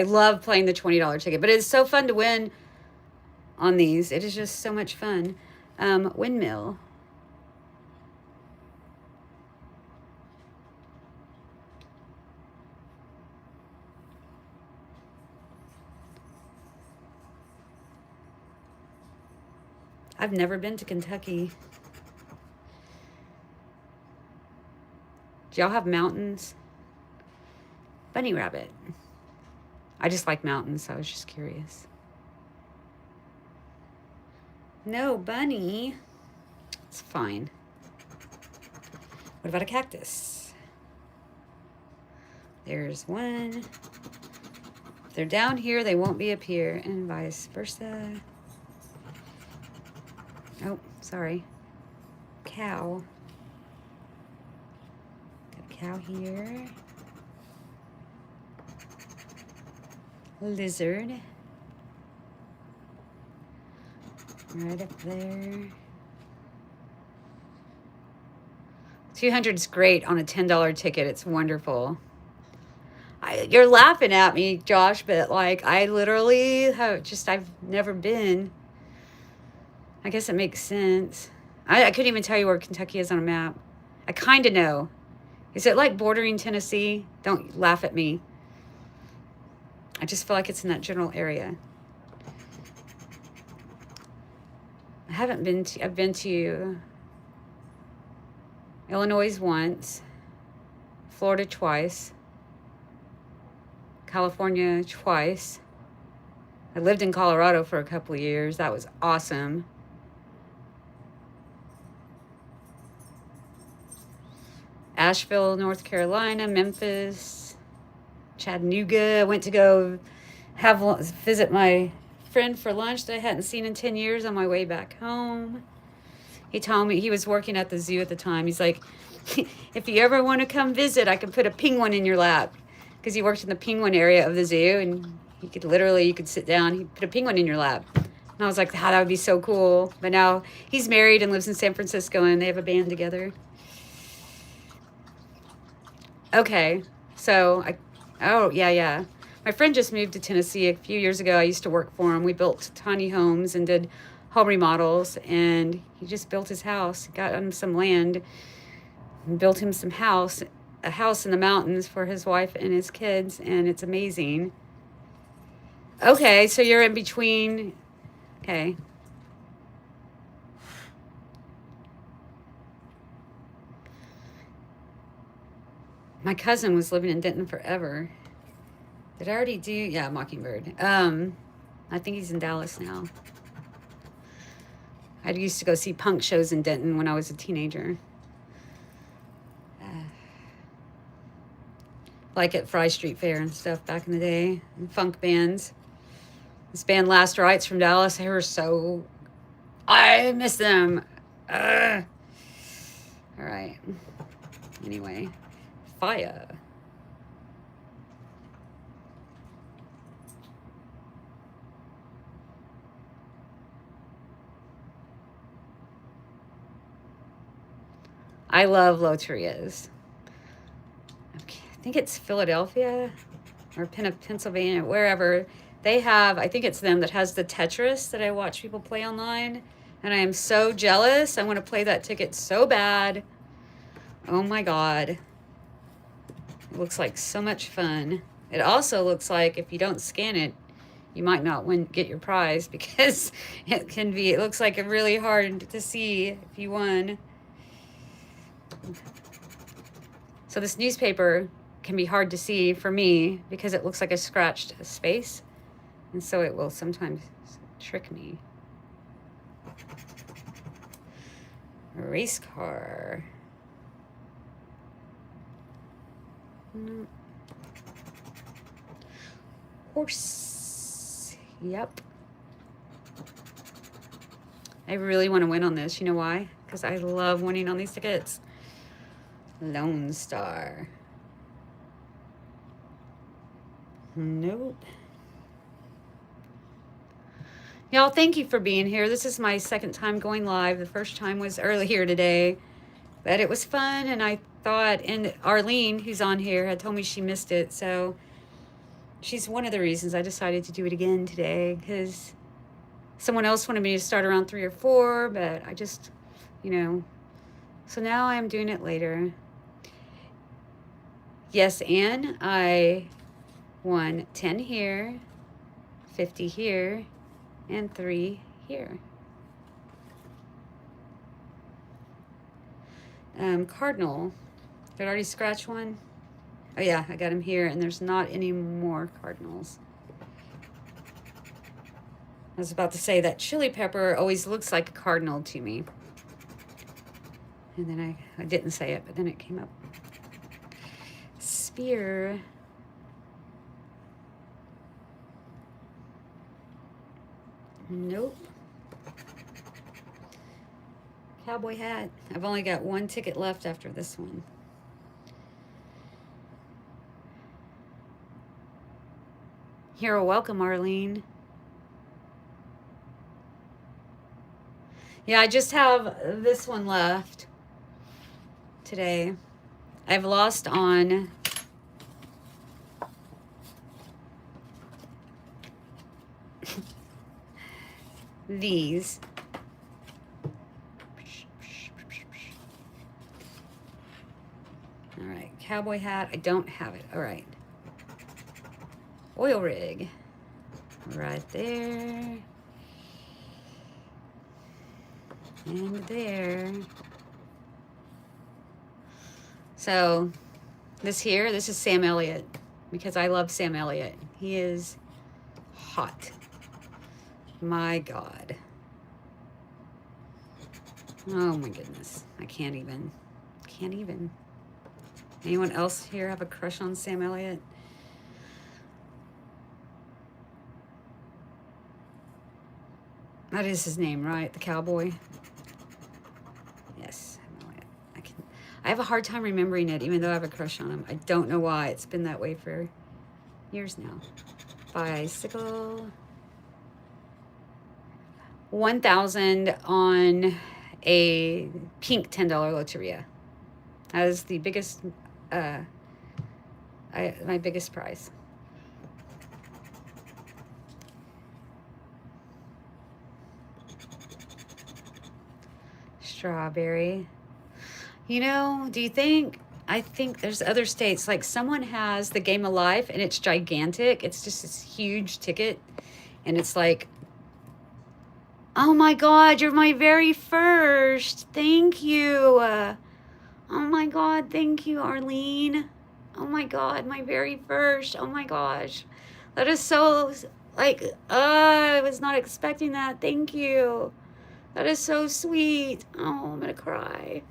love playing the $20 ticket, but it's so fun to win on these. It is just so much fun. Windmill. I've never been to Kentucky. Do y'all have mountains? Bunny rabbit. I just like mountains, so I was just curious. No bunny. It's fine. What about a cactus? There's one. If they're down here, they won't be up here, and vice versa. Oh, sorry. Cow. Got a cow here. Lizard. Right up there. 200 is great on a $10 ticket. It's wonderful. You're laughing at me, Josh, but like I literally I've never been. I guess it makes sense. I couldn't even tell you where Kentucky is on a map. I kind of know. Is it like bordering Tennessee? Don't laugh at me. I just feel like it's in that general area. I've been to Illinois once, Florida twice, California twice. I lived in Colorado for a couple of years. That was awesome. Asheville, North Carolina, Memphis, Chattanooga. I went to go visit my friend for lunch that I hadn't seen in 10 years on my way back home. He told me, he was working at the zoo at the time. He's like, if you ever want to come visit, I can put a penguin in your lap. Because he worked in the penguin area of the zoo, and you could sit down, he'd put a penguin in your lap. And I was like, that would be so cool. But now he's married and lives in San Francisco, and they have a band together. Okay, so yeah. My friend just moved to Tennessee a few years ago. I used to work for him. We built tiny homes and did home remodels, and he just built his house. Got him some land and built him a house in the mountains for his wife and his kids, and it's amazing. Okay, so you're in between. Okay. My cousin was living in Denton forever. Did I already do? Yeah, Mockingbird. I think he's in Dallas now. I used to go see punk shows in Denton when I was a teenager. Like at Fry Street Fair and stuff back in the day. And funk bands. This band Last Rites from Dallas, I miss them. All right. Anyway, fire. I love Loterias. Okay, I think it's Philadelphia or Pennsylvania, wherever. They have, I think it's them that has the Tetris that I watch people play online. And I am so jealous. I want to play that ticket so bad. Oh my God. It looks like so much fun. It also looks like if you don't scan it, you might not get your prize because it looks like it really hard to see if you won. So this newspaper can be hard to see for me because it looks like a scratched space. And so it will sometimes trick me. A race car. Horse. Yep. I really want to win on this. You know why? Because I love winning on these tickets. Lone Star. Nope. Y'all, thank you for being here. This is my second time going live. The first time was earlier today, but it was fun, and I thought, and Arlene, who's on here, had told me she missed it, so she's one of the reasons I decided to do it again today, because someone else wanted me to start around 3 or 4, but I just, so now I'm doing it later. Yes, Anne, I won 10 here, 50 here, and 3 here. Cardinal, did I already scratch one? Oh yeah, I got him here, and there's not any more cardinals. I was about to say that chili pepper always looks like a cardinal to me. And then I didn't say it, but then it came up. Spear. Nope. Cowboy hat. I've only got 1 ticket left after this one. You're welcome, Arlene. Yeah, I just have this one left today. I've lost on these. All right, cowboy hat, I don't have it. All right. Oil rig, right there. And there. So this is Sam Elliott, because I love Sam Elliott. He is hot. My God. Oh my goodness. I can't even. Can't even. Anyone else here have a crush on Sam Elliott? That is his name, right? The cowboy? Yes. I have a hard time remembering it, even though I have a crush on him. I don't know why. It's been that way for years now. Bicycle. 1,000 on a pink $10 loteria. That is the biggest, my biggest prize. Strawberry. You know, do you think, I think there's other states, like someone has the Game of Life and it's gigantic. It's just this huge ticket. And it's like, oh my God, you're my very first. Thank you. Oh my God, thank you, Arlene. Oh my God, my very first. Oh my gosh. That is so, like, I was not expecting that. Thank you. That is so sweet. Oh, I'm going to cry.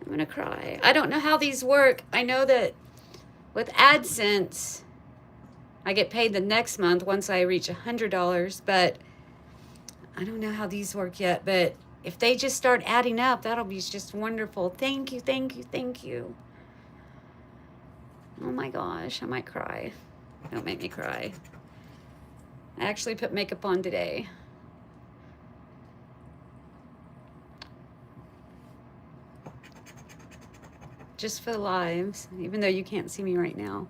I'm going to cry. I don't know how these work. I know that with AdSense, I get paid the next month once I reach $100, but I don't know how these work yet. But if they just start adding up, that'll be just wonderful. Thank you, thank you, thank you. Oh my gosh, I might cry. Don't make me cry. I actually put makeup on today. Just for the lives, even though you can't see me right now.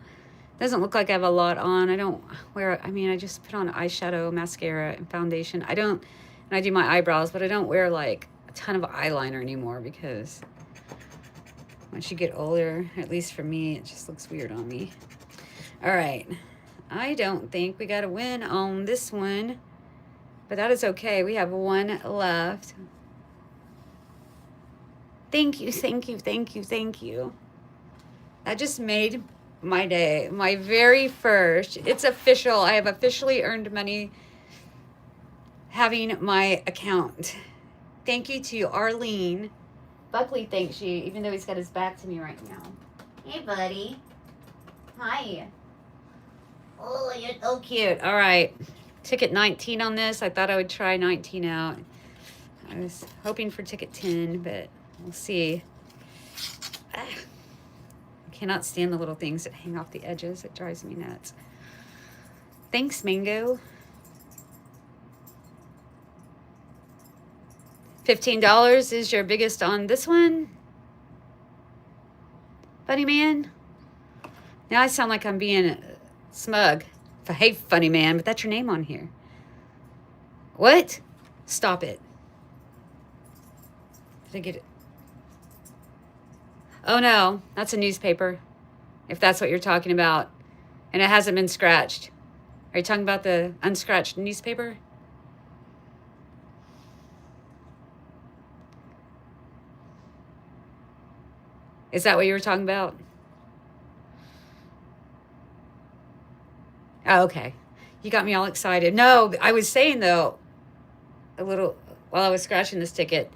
Doesn't look like I have a lot on. I don't wear, I mean, I just put on eyeshadow, mascara, and foundation. I don't, and I do my eyebrows, but I don't wear like a ton of eyeliner anymore, because once you get older, at least for me, it just looks weird on me. All right. I don't think we got a win on this one, but that is okay. We have one left. Thank you, thank you, thank you, thank you. That just made my day. My very first, it's official. I have officially earned money having my account. Thank you to Arlene. Buckley thanks you, even though he's got his back to me right now. Hey, buddy. Hi. Oh, you're so cute. All right. Ticket 19 on this. I thought I would try 19 out. I was hoping for ticket 10, but we'll see. I cannot stand the little things that hang off the edges. It drives me nuts. Thanks, Mango. $15 is your biggest on this one? Funny Man? Now I sound like I'm being smug. Hey, Funny Man, but that's your name on here. What? Stop it. Did I get it? Oh no, that's a newspaper, if that's what you're talking about. And it hasn't been scratched. Are you talking about the unscratched newspaper? Is that what you were talking about? Oh, okay. You got me all excited. No, I was saying though, a little while I was scratching this ticket,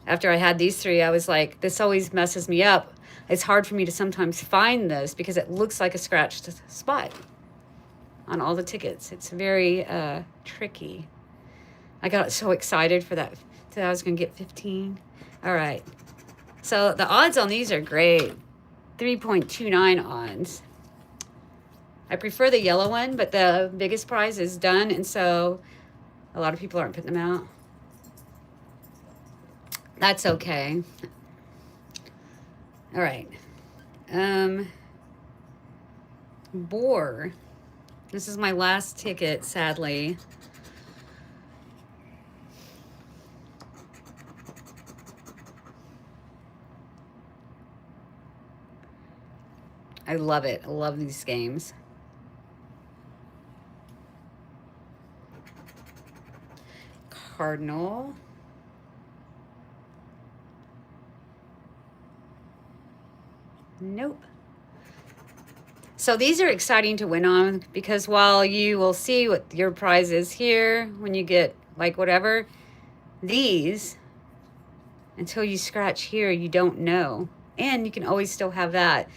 after I had these three, I was like, this always messes me up. It's hard for me to sometimes find this because it looks like a scratched spot on all the tickets. It's very tricky. I got so excited for that I was going to get 15. All right. So the odds on these are great. 3.29 odds. I prefer the yellow one, but the biggest prize is done, and so a lot of people aren't putting them out. That's okay. All right. Boar. This is my last ticket, sadly. I love it. I love these games. Cardinal. Nope. So these are exciting to win on, because while you will see what your prize is here when you get like whatever, these, until you scratch here, you don't know. And you can always still have that.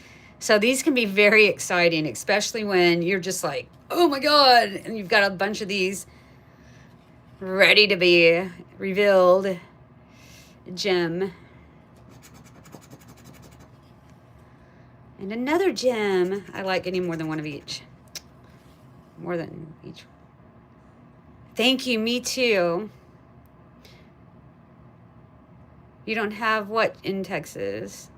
So these can be very exciting, especially when you're just like, oh my God, and you've got a bunch of these ready to be revealed. Gem. And another gem. I like getting more than one of each. More than each. Thank you, me too. You don't have what in Texas?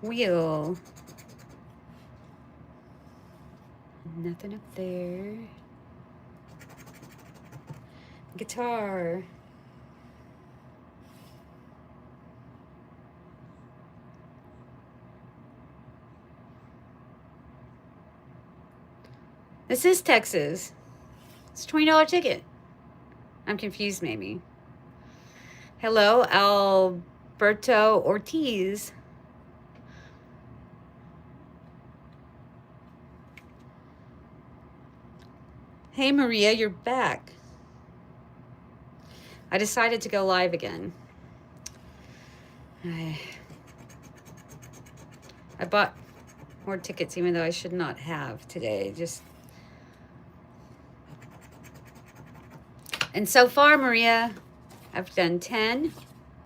Wheel. Nothing up there. Guitar. This is Texas. It's a $20 ticket. I'm confused maybe. Hello, Alberto Ortiz. Hey Maria, you're back. I decided to go live again. I bought more tickets even though I should not have today. And so far, Maria, I've done 10,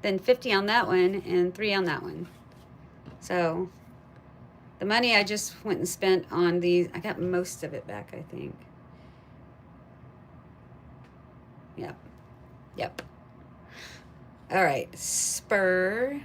then 50 on that one, and 3 on that one. So the money I just went and spent on these, I got most of it back, I think. Yep. All right, Spur.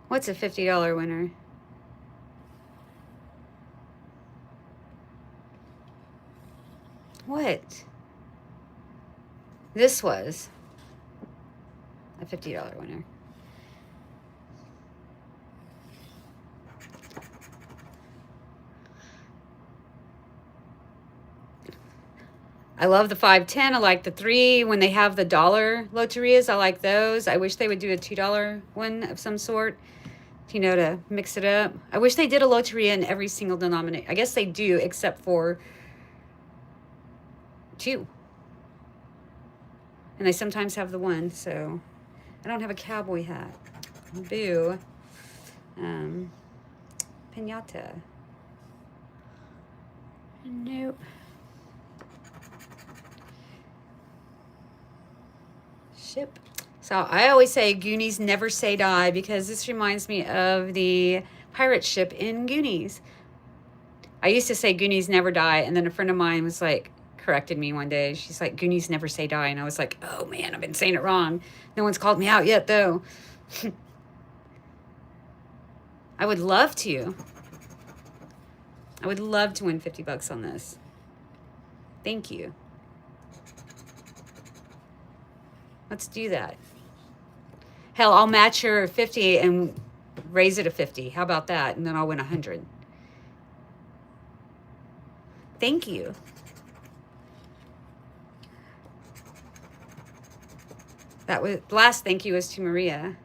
What's a $50 winner? What? This was a $50 winner. I love the 510. I like the 3. When they have the dollar loterias, I like those. I wish they would do a $2 one of some sort, you know, to mix it up. I wish they did a loteria in every single denomination. I guess they do, except for 2. And they sometimes have the 1, so I don't have a cowboy hat. Boo. Pinata. Nope. Ship. So I always say Goonies never say die, because this reminds me of the pirate ship in Goonies. I used to say Goonies never die, and then a friend of mine was like, corrected me one day. She's like, Goonies never say die. And I was like, oh man, I've been saying it wrong. No one's called me out yet though. I would love to. I would love to win $50 on this. Thank you. Let's do that. Hell, I'll match your 50 and raise it to 50. How about that? And then I'll win 100. Thank you. That was last thank you was to Maria.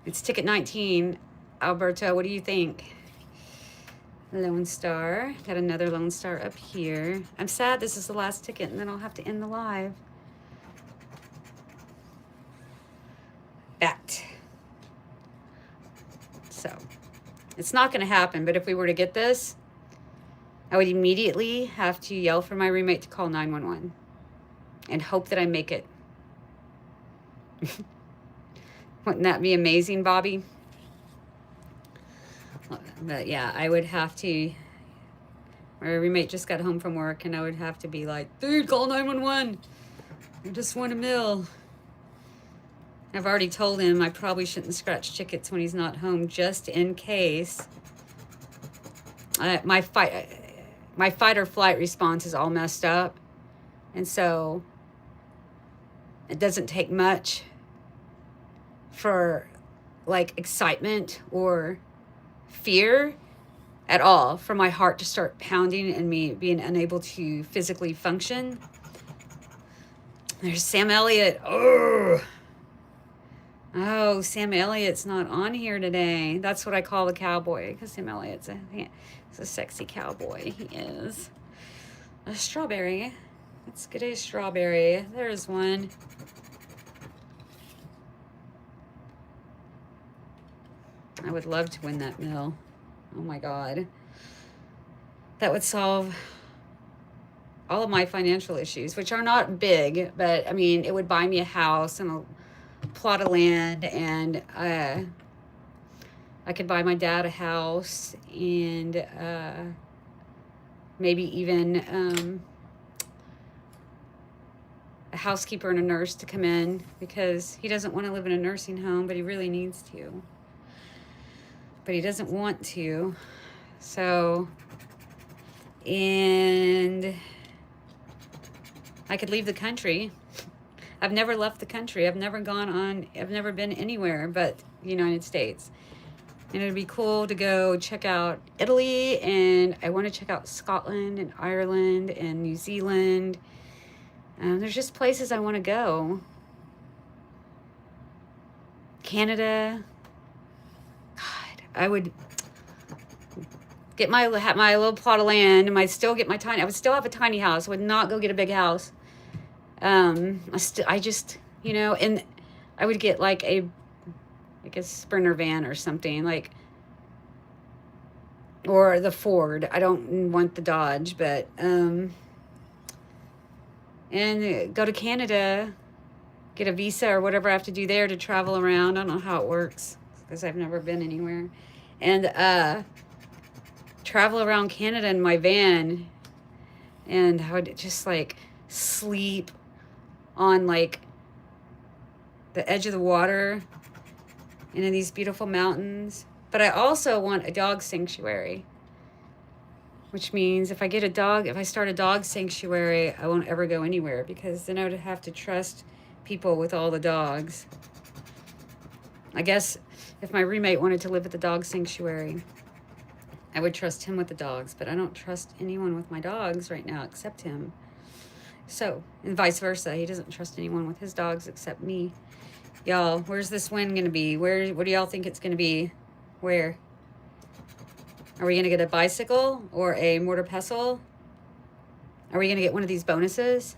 It's ticket 19. Alberto, what do you think? Lone Star. Got another Lone Star up here. I'm sad this is the last ticket, and then I'll have to end the live. Bat. So, it's not going to happen, but if we were to get this, I would immediately have to yell for my roommate to call 911 and hope that I make it. Wouldn't that be amazing, Bobby? But yeah, I would have to My roommate just got home from work, and I would have to be like, dude, call 911. I just want a meal. I've already told him I probably shouldn't scratch tickets when he's not home, just in case. My fight or flight response is all messed up, and so it doesn't take much for like excitement or fear at all for my heart to start pounding and me being unable to physically function. There's Sam Elliott. Oh, Sam Elliott's not on here today. That's what I call the cowboy, because Sam Elliott's a sexy cowboy. He is. A strawberry. Let's get a strawberry. There's one. I would love to win that mill. Oh my God. That would solve all of my financial issues, which are not big, but I mean, it would buy me a house and a plot of land, and I could buy my dad a house, and maybe even a housekeeper and a nurse to come in, because he doesn't want to live in a nursing home, but he really needs to. But he doesn't want to. So, and I could leave the country. I've never left the country. I've never been anywhere but the United States. And it'd be cool to go check out Italy, and I want to check out Scotland and Ireland and New Zealand. There's just places I want to go. Canada. God, I would get my little plot of land, and I would still have a tiny house. I would not go get a big house. And I would get like a Sprinter van or something, like, or the Ford. I don't want the Dodge, but and go to Canada, get a visa or whatever I have to do there to travel around. I don't know how it works because I've never been anywhere, and travel around Canada in my van, and I would just like sleep on like the edge of the water and in these beautiful mountains. But I also want a dog sanctuary, which means if I start a dog sanctuary, I won't ever go anywhere, because then I would have to trust people with all the dogs. I guess if my roommate wanted to live at the dog sanctuary, I would trust him with the dogs, but I don't trust anyone with my dogs right now except him. So, and vice versa. He doesn't trust anyone with his dogs except me. Y'all, where's this wind going to be? What do y'all think it's going to be? Where? Are we going to get a bicycle or a mortar pestle? Are we going to get one of these bonuses?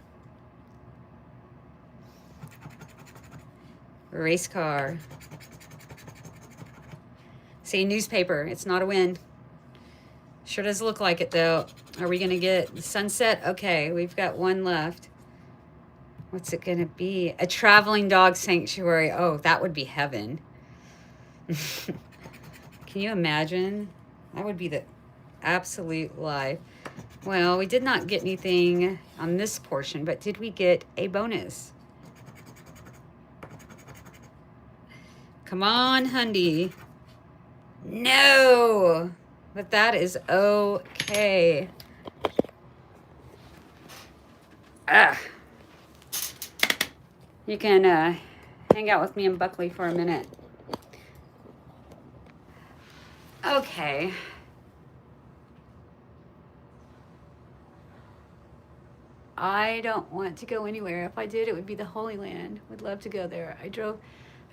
Race car. See, newspaper. It's not a win. Sure does look like it, though. Are we going to get sunset? Okay, we've got one left. What's it going to be? A traveling dog sanctuary. Oh, that would be heaven. Can you imagine? That would be the absolute life. Well, we did not get anything on this portion, but did we get a bonus? Come on, Hundy. No! But that is okay. You can hang out with me in Buckley for a minute. Okay. I don't want to go anywhere. If I did, it would be the Holy Land. Would love to go there. I drove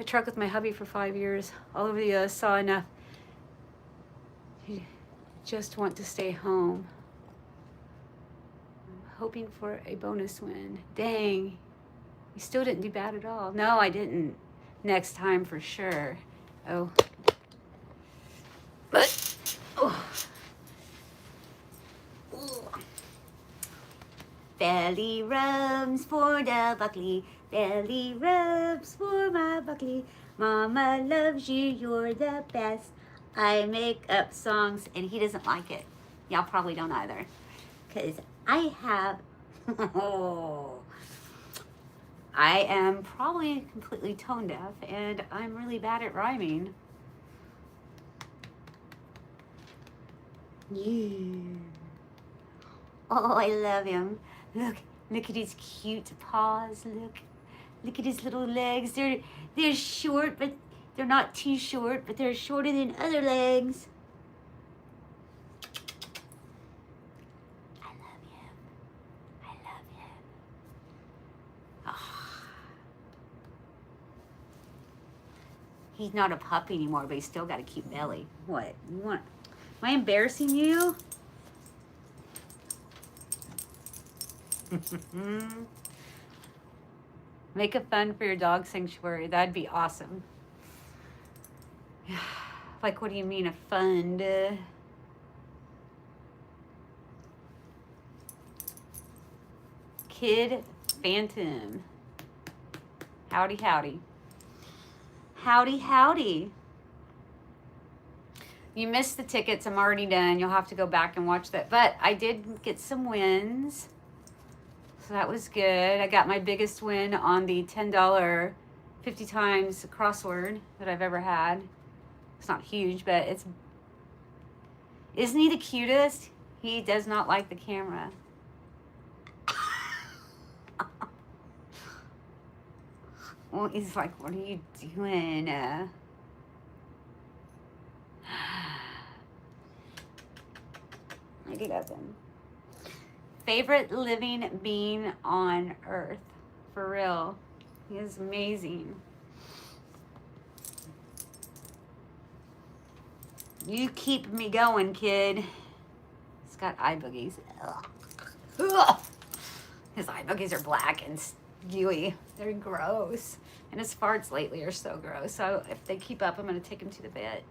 a truck with my hubby for 5 years all over the US, saw enough. You just want to stay home. I'm hoping for a bonus win. Dang, you still didn't do bad at all. No, I didn't. Next time for sure. Oh. But, oh. Belly rubs for the Buckley. Belly rubs for my Buckley. Mama loves you, you're the best. I make up songs and he doesn't like it. Y'all probably don't either. Because I have... I am probably completely tone deaf, and I'm really bad at rhyming. Yeah. Oh, I love him. Look at his cute paws. Look at his little legs. They're short, but they're not too short, but they're shorter than other legs. I love him. I love him. Oh. He's not a puppy anymore, but he's still got a cute belly. What? You want? Am I embarrassing you? Make a fund for your dog sanctuary. That'd be awesome. Like, what do you mean a fund? Kid Phantom. Howdy, howdy. Howdy, howdy. You missed the tickets. I'm already done. You'll have to go back and watch that. But I did get some wins. So that was good. I got my biggest win on the $10 50 times crossword that I've ever had. It's not huge, but it's... Isn't he the cutest? He does not like the camera. Well, he's like, what are you doing? I love him. Favorite living being on earth. For real. He is amazing. You keep me going, kid. He's got eye boogies. Ugh. His eye boogies are black and gooey. They're gross. And his farts lately are so gross. So if they keep up, I'm going to take him to the vet.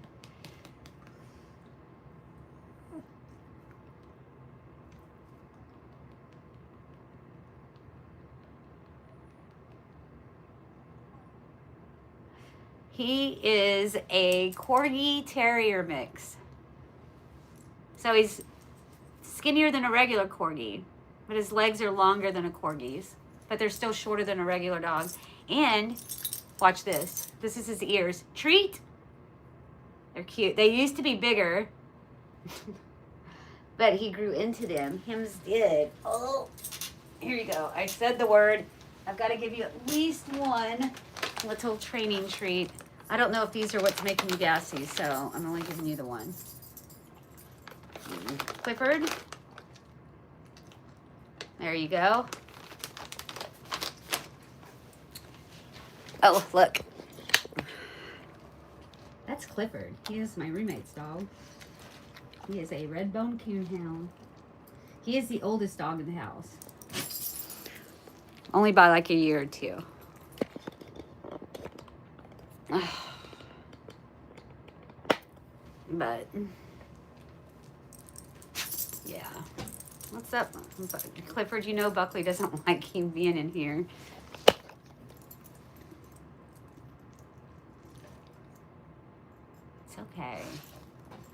He is a Corgi Terrier mix. So he's skinnier than a regular Corgi, but his legs are longer than a Corgi's, but they're still shorter than a regular dog. And watch this. This is his ears. Treat. They're cute. They used to be bigger, but he grew into them. Hims did. Oh, here you go. I said the word. I've got to give you at least one little training treat. I don't know if these are what's making you gassy, so I'm only giving you the one. Clifford. There you go. Oh, look. That's Clifford. He is my roommate's dog. He is a red-bone coonhound. He is the oldest dog in the house. Only by like a year or two. But yeah, what's up, Clifford? You know Buckley doesn't like you being in here. It's okay.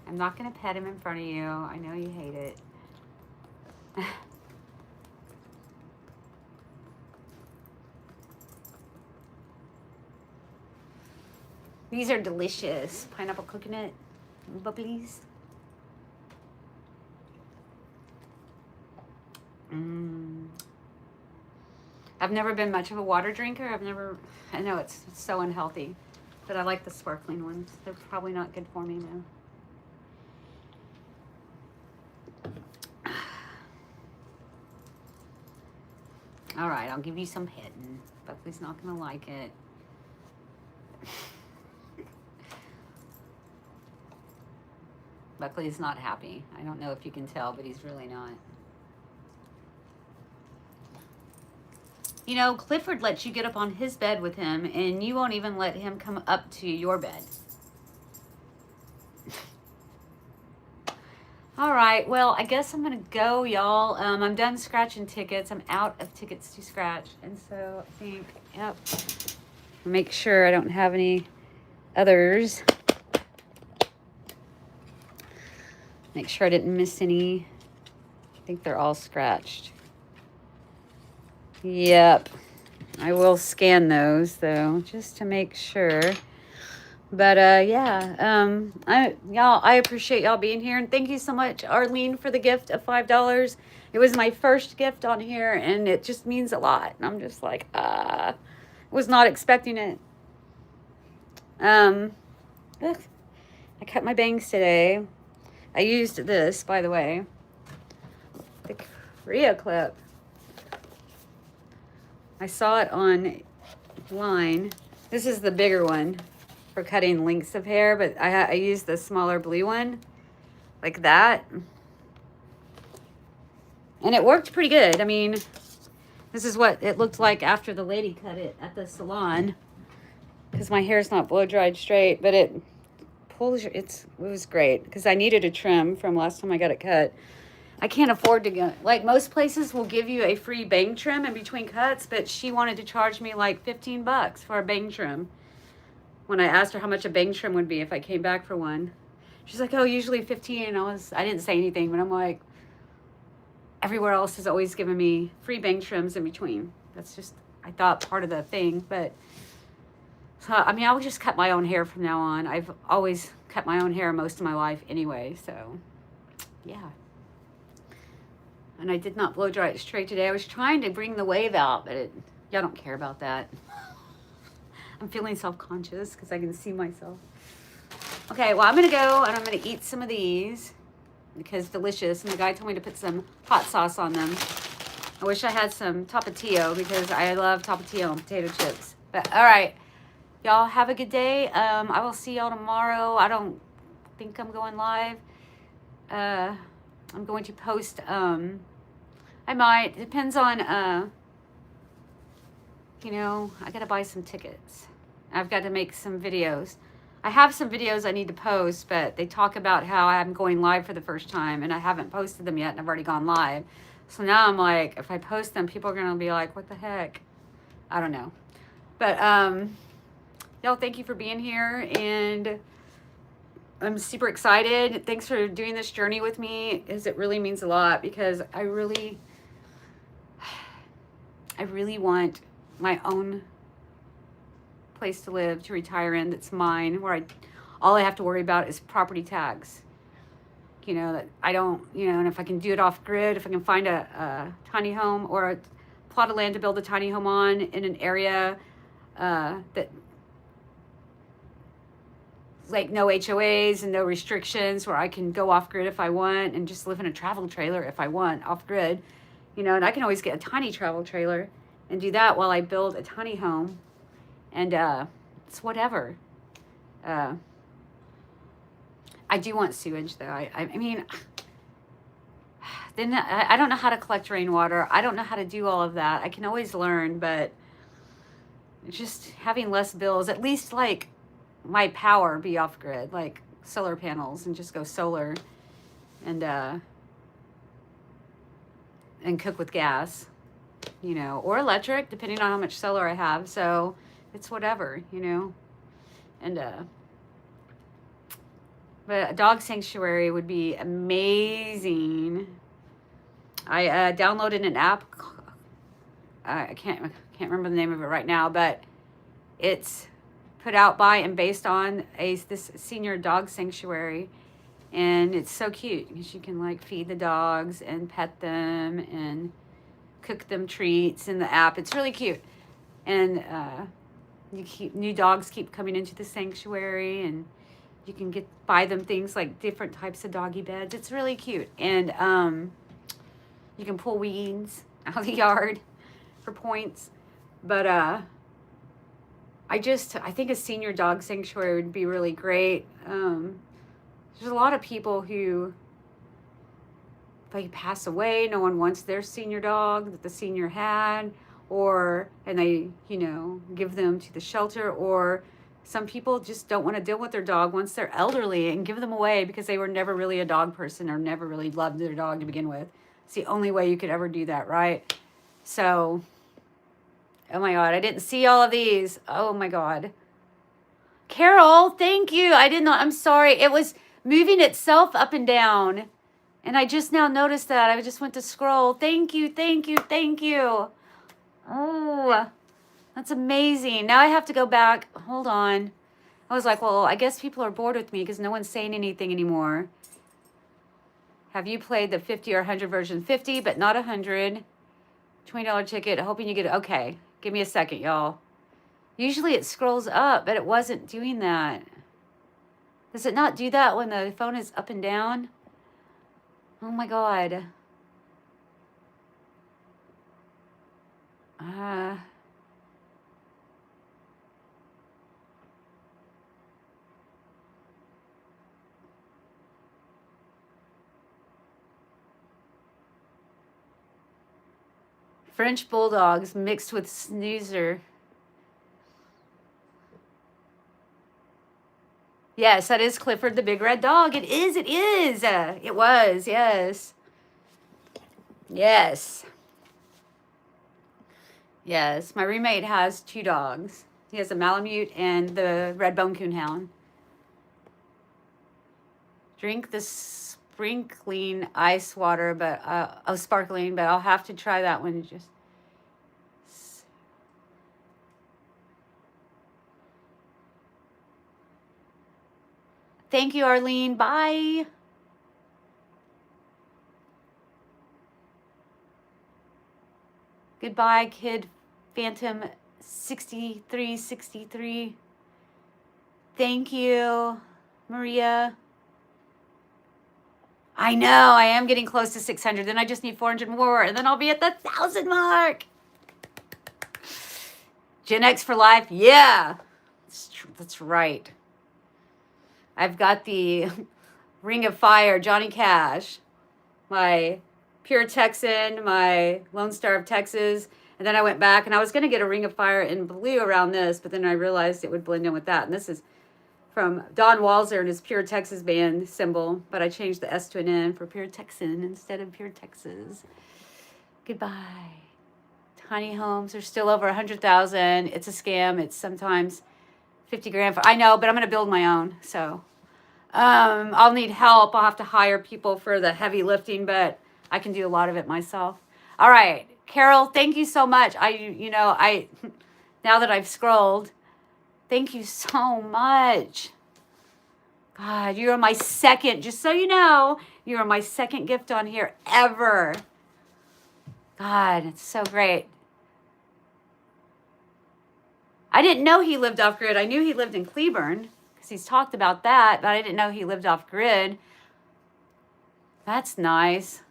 I'm not gonna pet him in front of you. I know you hate it. These are delicious. Pineapple coconut bubblies. I've never been much of a water drinker. I know it's so unhealthy, but I like the sparkling ones. They're probably not good for me though. All right, I'll give you some petting. Buckley's not gonna like it. Buckley is not happy. I don't know if you can tell, but he's really not. You know, Clifford lets you get up on his bed with him, and you won't even let him come up to your bed. All right, well, I guess I'm going to go, y'all. I'm done scratching tickets. I'm out of tickets to scratch. And so I think, yep, make sure I don't have any others. Make sure I didn't miss any. I think they're all scratched. Yep. I will scan those though, just to make sure. But yeah, I appreciate y'all being here, and thank you so much, Arlene, for the gift of $5. It was my first gift on here, and it just means a lot. And I'm just like, was not expecting it. Ugh, I cut my bangs today. I used this, by the way, the Korea clip. I saw it online. This is the bigger one for cutting lengths of hair, but I used the smaller blue one, like that. And it worked pretty good. I mean, this is what it looked like after the lady cut it at the salon, because my hair's not blow dried straight, but it pulls it was great, because I needed a trim from last time I got it cut. I can't afford to go, like most places will give you a free bang trim in between cuts, but she wanted to charge me like $15 for a bang trim. When I asked her how much a bang trim would be if I came back for one, she's like, oh, usually 15. I didn't say anything, but I'm like, everywhere else has always given me free bang trims in between. That's just, I thought, part of the thing. But so, I mean, I would just cut my own hair from now on. I've always cut my own hair most of my life anyway, so yeah. And I did not blow dry it straight today. I was trying to bring the wave out, but y'all don't care about that. I'm feeling self-conscious because I can see myself. Okay, well, I'm going to go and I'm going to eat some of these because delicious. And the guy told me to put some hot sauce on them. I wish I had some Tapatio because I love Tapatio and potato chips. But all right, y'all have a good day. I will see y'all tomorrow. I don't think I'm going live. I'm going to post, I might, depends on, you know, I got to buy some tickets. I've got to make some videos. I have some videos I need to post, but they talk about how I'm going live for the first time, and I haven't posted them yet, and I've already gone live. So now I'm like, if I post them, people are going to be like, what the heck? I don't know. But, y'all, thank you for being here, and I'm super excited. Thanks for doing this journey with me, as it really means a lot, because I really want my own place to live, to retire in, that's mine, where all I have to worry about is property tax. You know, that I don't, you know, and if I can do it off grid, if I can find a tiny home or a plot of land to build a tiny home on in an area that, like, no HOAs and no restrictions, where I can go off grid if I want and just live in a travel trailer if I want off grid, you know, and I can always get a tiny travel trailer and do that while I build a tiny home. And it's whatever. I do want sewage, though. I mean, then I don't know how to collect rainwater. I don't know how to do all of that. I can always learn, but just having less bills, at least like my power be off grid, like solar panels, and just go solar and cook with gas, you know, or electric, depending on how much solar I have. So it's whatever, you know. And but a dog sanctuary would be amazing. I downloaded an app. I can't remember the name of it right now, but it's put out by and based on this senior dog sanctuary, and it's so cute because you can like feed the dogs and pet them and cook them treats in the app. It's really cute, and new dogs keep coming into the sanctuary, and you can buy them things like different types of doggy beds. It's really cute, and you can pull weeds out of the yard for points. But I think a senior dog sanctuary would be really great. There's a lot of people who, if they pass away, no one wants their senior dog that the senior had, and they, you know, give them to the shelter, or some people just don't want to deal with their dog once they're elderly and give them away because they were never really a dog person or never really loved their dog to begin with. It's the only way you could ever do that, right? So, oh my God, I didn't see all of these. Oh my God. Carol, thank you. I didn't know. I'm sorry. It was moving itself up and down. And I just now noticed that. I just went to scroll. Thank you, thank you, thank you. Oh, that's amazing. Now I have to go back. Hold on. I was like, well, I guess people are bored with me because no one's saying anything anymore. Have you played the 50 or 100 version? 50, but not 100. $20 ticket, hoping you get it. Okay, give me a second, y'all. Usually it scrolls up, but it wasn't doing that. Does it not do that when the phone is up and down? Oh my God. French Bulldogs mixed with Snoozer. Yes, that is Clifford the Big Red Dog. It is, it is. It was, yes. Yes. Yes, my roommate has 2 dogs. He has a Malamute and the Red Bone Coonhound. Drink the sprinkling ice water, but sparkling, but I'll have to try that one. Just thank you, Arlene. Bye. Goodbye, Kid Phantom 6363. Thank you, Maria. I know, I am getting close to 600. Then I just need 400 more, and then I'll be at the 1,000 mark. Gen X for life. Yeah, that's right. I've got the Ring of Fire, Johnny Cash, my Pure Texan, my Lone Star of Texas. And then I went back and I was going to get a Ring of Fire in blue around this, but then I realized it would blend in with that. And this is from Don Walzer and his Pure Texas band symbol, but I changed the S to an N for Pure Texan instead of Pure Texas. Goodbye. Tiny homes are still over 100,000. It's a scam. It's sometimes 50 grand. I know, but I'm going to build my own. So I'll need help. I'll have to hire people for the heavy lifting, but I can do a lot of it myself. All right, Carol, thank you so much. Now that I've scrolled, thank you so much. God, you are my second, just so you know, you are my second gift on here ever. God, it's so great. I didn't know he lived off grid. I knew he lived in Cleburne because he's talked about that, but I didn't know he lived off grid. That's nice.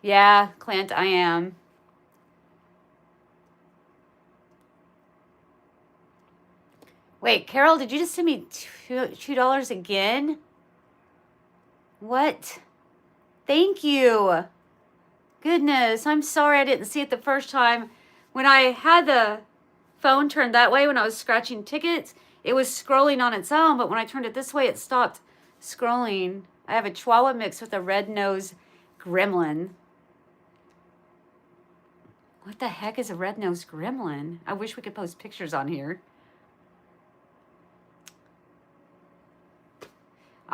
Yeah, Clint, I am. Wait, Carol, did you just send me $2 again? What? Thank you. Goodness, I'm sorry I didn't see it the first time. When I had the phone turned that way when I was scratching tickets, it was scrolling on its own, but when I turned it this way, it stopped scrolling. I have a Chihuahua mix with a red-nosed gremlin. What the heck is a red-nosed gremlin? I wish we could post pictures on here.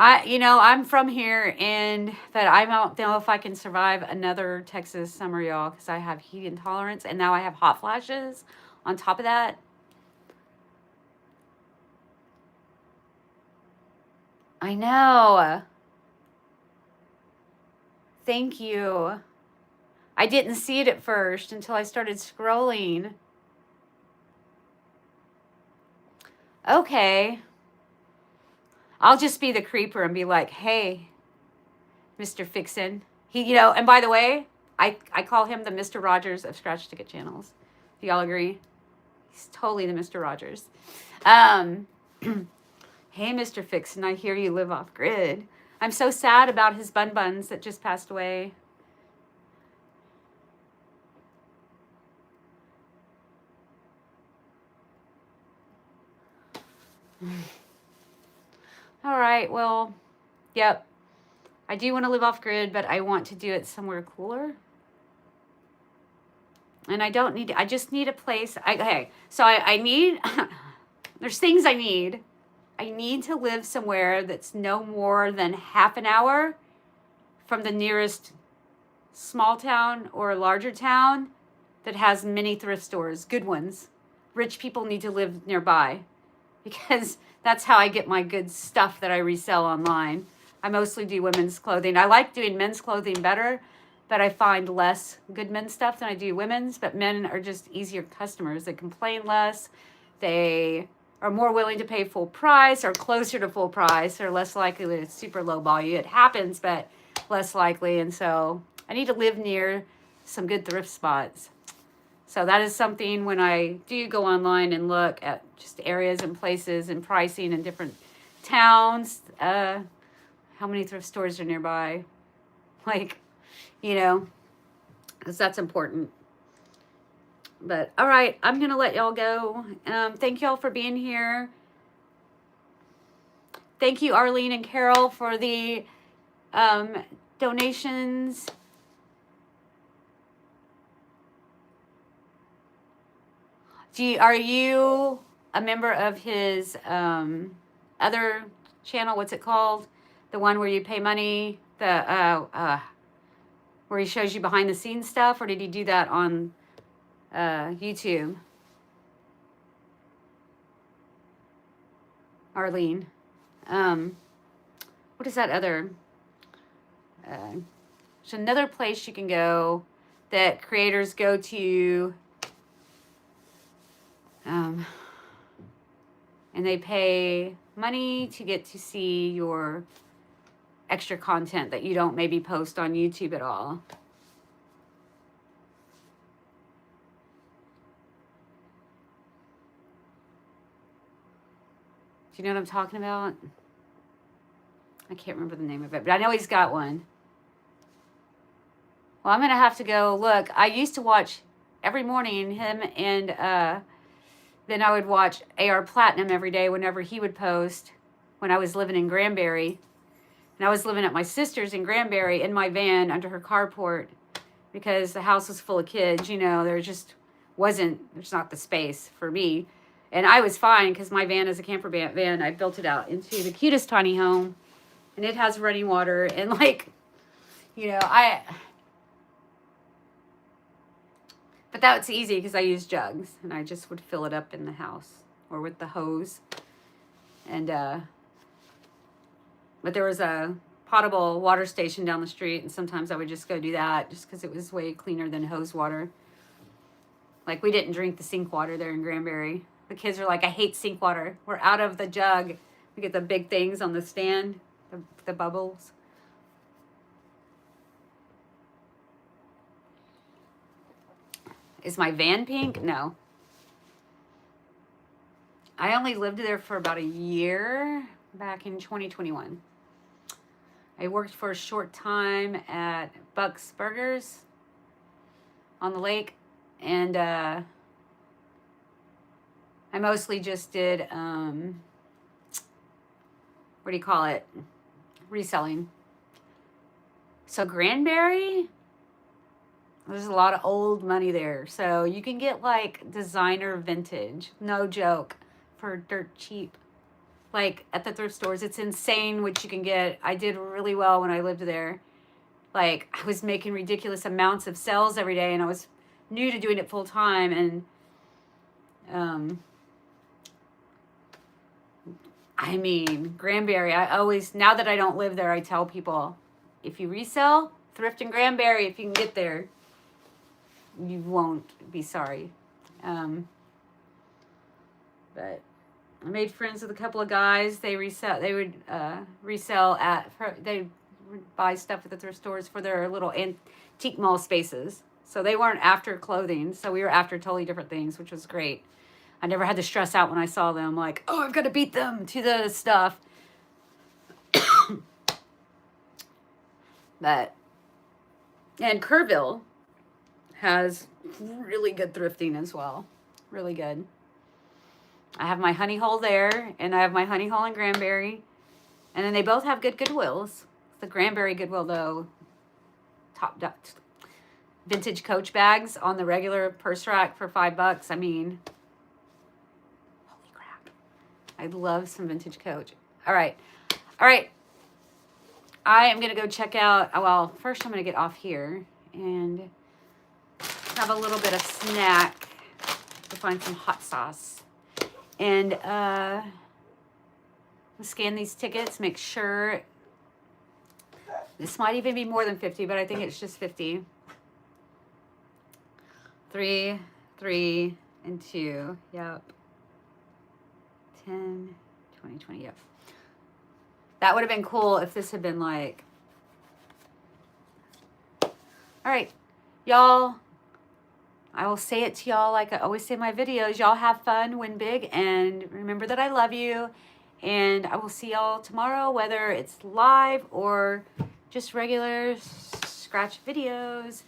I'm from here, but I don't know if I can survive another Texas summer, y'all, because I have heat intolerance, and now I have hot flashes on top of that. I know. Thank you. I didn't see it at first until I started scrolling. Okay. I'll just be the creeper and be like, hey, Mr. Fixin. And by the way, I call him the Mr. Rogers of Scratch Ticket channels. Do y'all agree? He's totally the Mr. Rogers. Hey, Mr. Fixin, I hear you live off grid. I'm so sad about his bun buns that just passed away. All right, well, yep. I do want to live off grid, but I want to do it somewhere cooler. And I just need a place. Okay, so I need, There's things I need. I need to live somewhere that's no more than half an hour from the nearest small town or a larger town that has many thrift stores, good ones. Rich people need to live nearby because that's how I get my good stuff that I resell online. I mostly do women's clothing. I like doing men's clothing better, but I find less good men's stuff than I do women's. But men are just easier customers. They complain less. They are more willing to pay full price or closer to full price, or less likely that it's super low volume. It happens, but less likely. And so I need to live near some good thrift spots. So that is something when I do go online and look at just areas and places and pricing in different towns, how many thrift stores are nearby? Like, you know, because that's important. But all right, I'm going to let y'all go. Thank y'all for being here. Thank you, Arlene and Carol, for the donations. Are you a member of his other channel? What's it called? The one where you pay money? Where he shows you behind the scenes stuff? Or did he do that on YouTube? Arlene. What is that other? There's another place you can go that creators go to. And they pay money to get to see your extra content that you don't maybe post on YouTube at all. Do you know what I'm talking about? I can't remember the name of it, but I know he's got one. Well, I'm going to have to go look. I used to watch every morning him, and then I would watch AR Platinum every day whenever he would post when I was living in Granbury. And I was living at my sister's in Granbury in my van under her carport because the house was full of kids. You know, there's not the space for me. And I was fine because my van is a camper van. I built it out into the cutest tiny home. And it has running water. And but that's easy because I use jugs. And I just would fill it up in the house or with the hose. And, but there was a potable water station down the street. And sometimes I would just go do that just because it was way cleaner than hose water. Like, we didn't drink the sink water there in Granbury. The kids are like, I hate sink water. We're out of the jug. We get the big things on the stand, the bubbles. Is my van pink? No. I only lived there for about a year back in 2021. I worked for a short time at Buck's Burgers on the lake. And I mostly just did, what do you call it? Reselling. So Granbury, there's a lot of old money there. So you can get like designer vintage, no joke, for dirt cheap. Like at the thrift stores, it's insane what you can get. I did really well when I lived there. Like, I was making ridiculous amounts of sales every day, and I was new to doing it full time. And I mean, Granbury, now that I don't live there, I tell people, if you resell, thrift in Granbury, if you can get there, you won't be sorry. But I made friends with a couple of guys. They would buy stuff at the thrift stores for their little antique mall spaces. So they weren't after clothing. So we were after totally different things, which was great. I never had to stress out when I saw them, like, oh, I've got to beat them to the stuff. And Kerrville has really good thrifting as well. Really good. I have my honey hole there, and I have my honey hole in Granbury. And then they both have good Goodwills. The Granbury Goodwill, though, top vintage Coach bags on the regular purse rack for $5. I mean, holy crap. I love some vintage Coach. All right. All right. I am going to go check out, well, first I'm going to get off here and have a little bit of snack to find some hot sauce. And scan these tickets, make sure, this might even be more than 50, but I think it's just 50. 3, 3, and 2. Yep. 10, 20, 20. Yep. That would have been cool if this had been like. All right, y'all. I will say it to y'all like I always say in my videos. Y'all have fun, win big, and remember that I love you. And I will see y'all tomorrow, whether it's live or just regular scratch videos.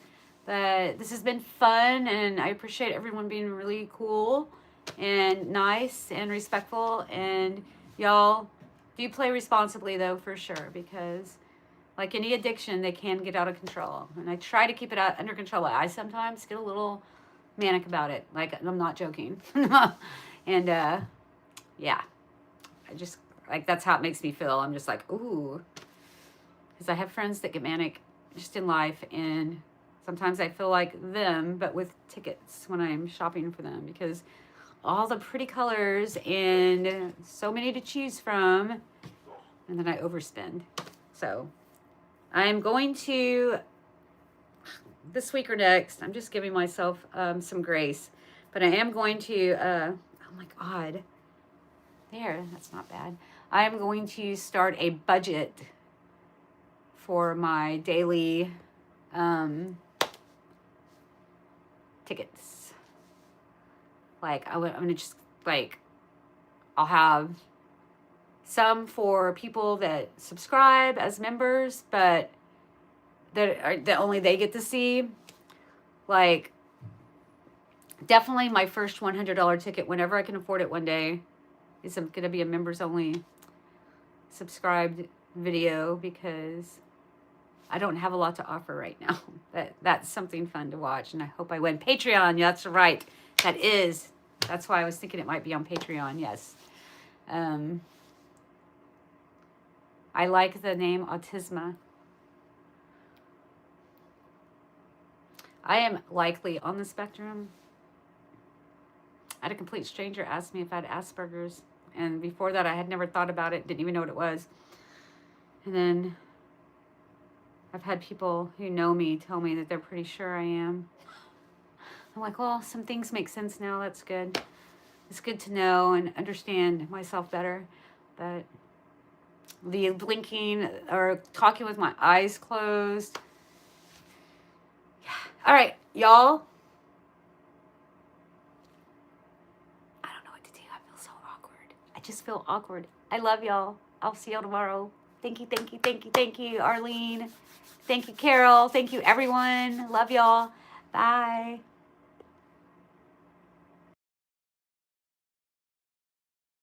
But this has been fun, and I appreciate everyone being really cool and nice and respectful. And y'all do play responsibly, though, for sure, because like any addiction, they can get out of control. And I try to keep it under control. I sometimes get a little manic about it. Like, I'm not joking. And yeah, I just, like, that's how it makes me feel. I'm just like, ooh. Because I have friends that get manic just in life, and sometimes I feel like them, but with tickets when I'm shopping for them, because all the pretty colors and so many to choose from, and then I overspend. So I'm going to, this week or next, I'm just giving myself some grace, but I am going to, oh my God, there, that's not bad. I am going to start a budget for my daily tickets. Like, I'm gonna just, like, I'll have some for people that subscribe as members, but that only they get to see. Like, definitely my first $100 ticket, whenever I can afford it one day, is going to be a members only subscribed video, because I don't have a lot to offer right now. That's something fun to watch, and I hope I win. Patreon, that's right. That's why I was thinking it might be on Patreon, yes. I like the name Autisma. I am likely on the spectrum. I had a complete stranger ask me if I had Asperger's, and before that I had never thought about it, didn't even know what it was. And then I've had people who know me tell me that they're pretty sure I am. I'm like, well, some things make sense now. That's good. It's good to know and understand myself better. But the blinking or talking with my eyes closed. Yeah. All right, y'all. I don't know what to do. I feel so awkward. I just feel awkward. I love y'all. I'll see y'all tomorrow. Thank you, thank you, thank you, thank you, Arlene. Thank you, Carol. Thank you, everyone. Love y'all. Bye.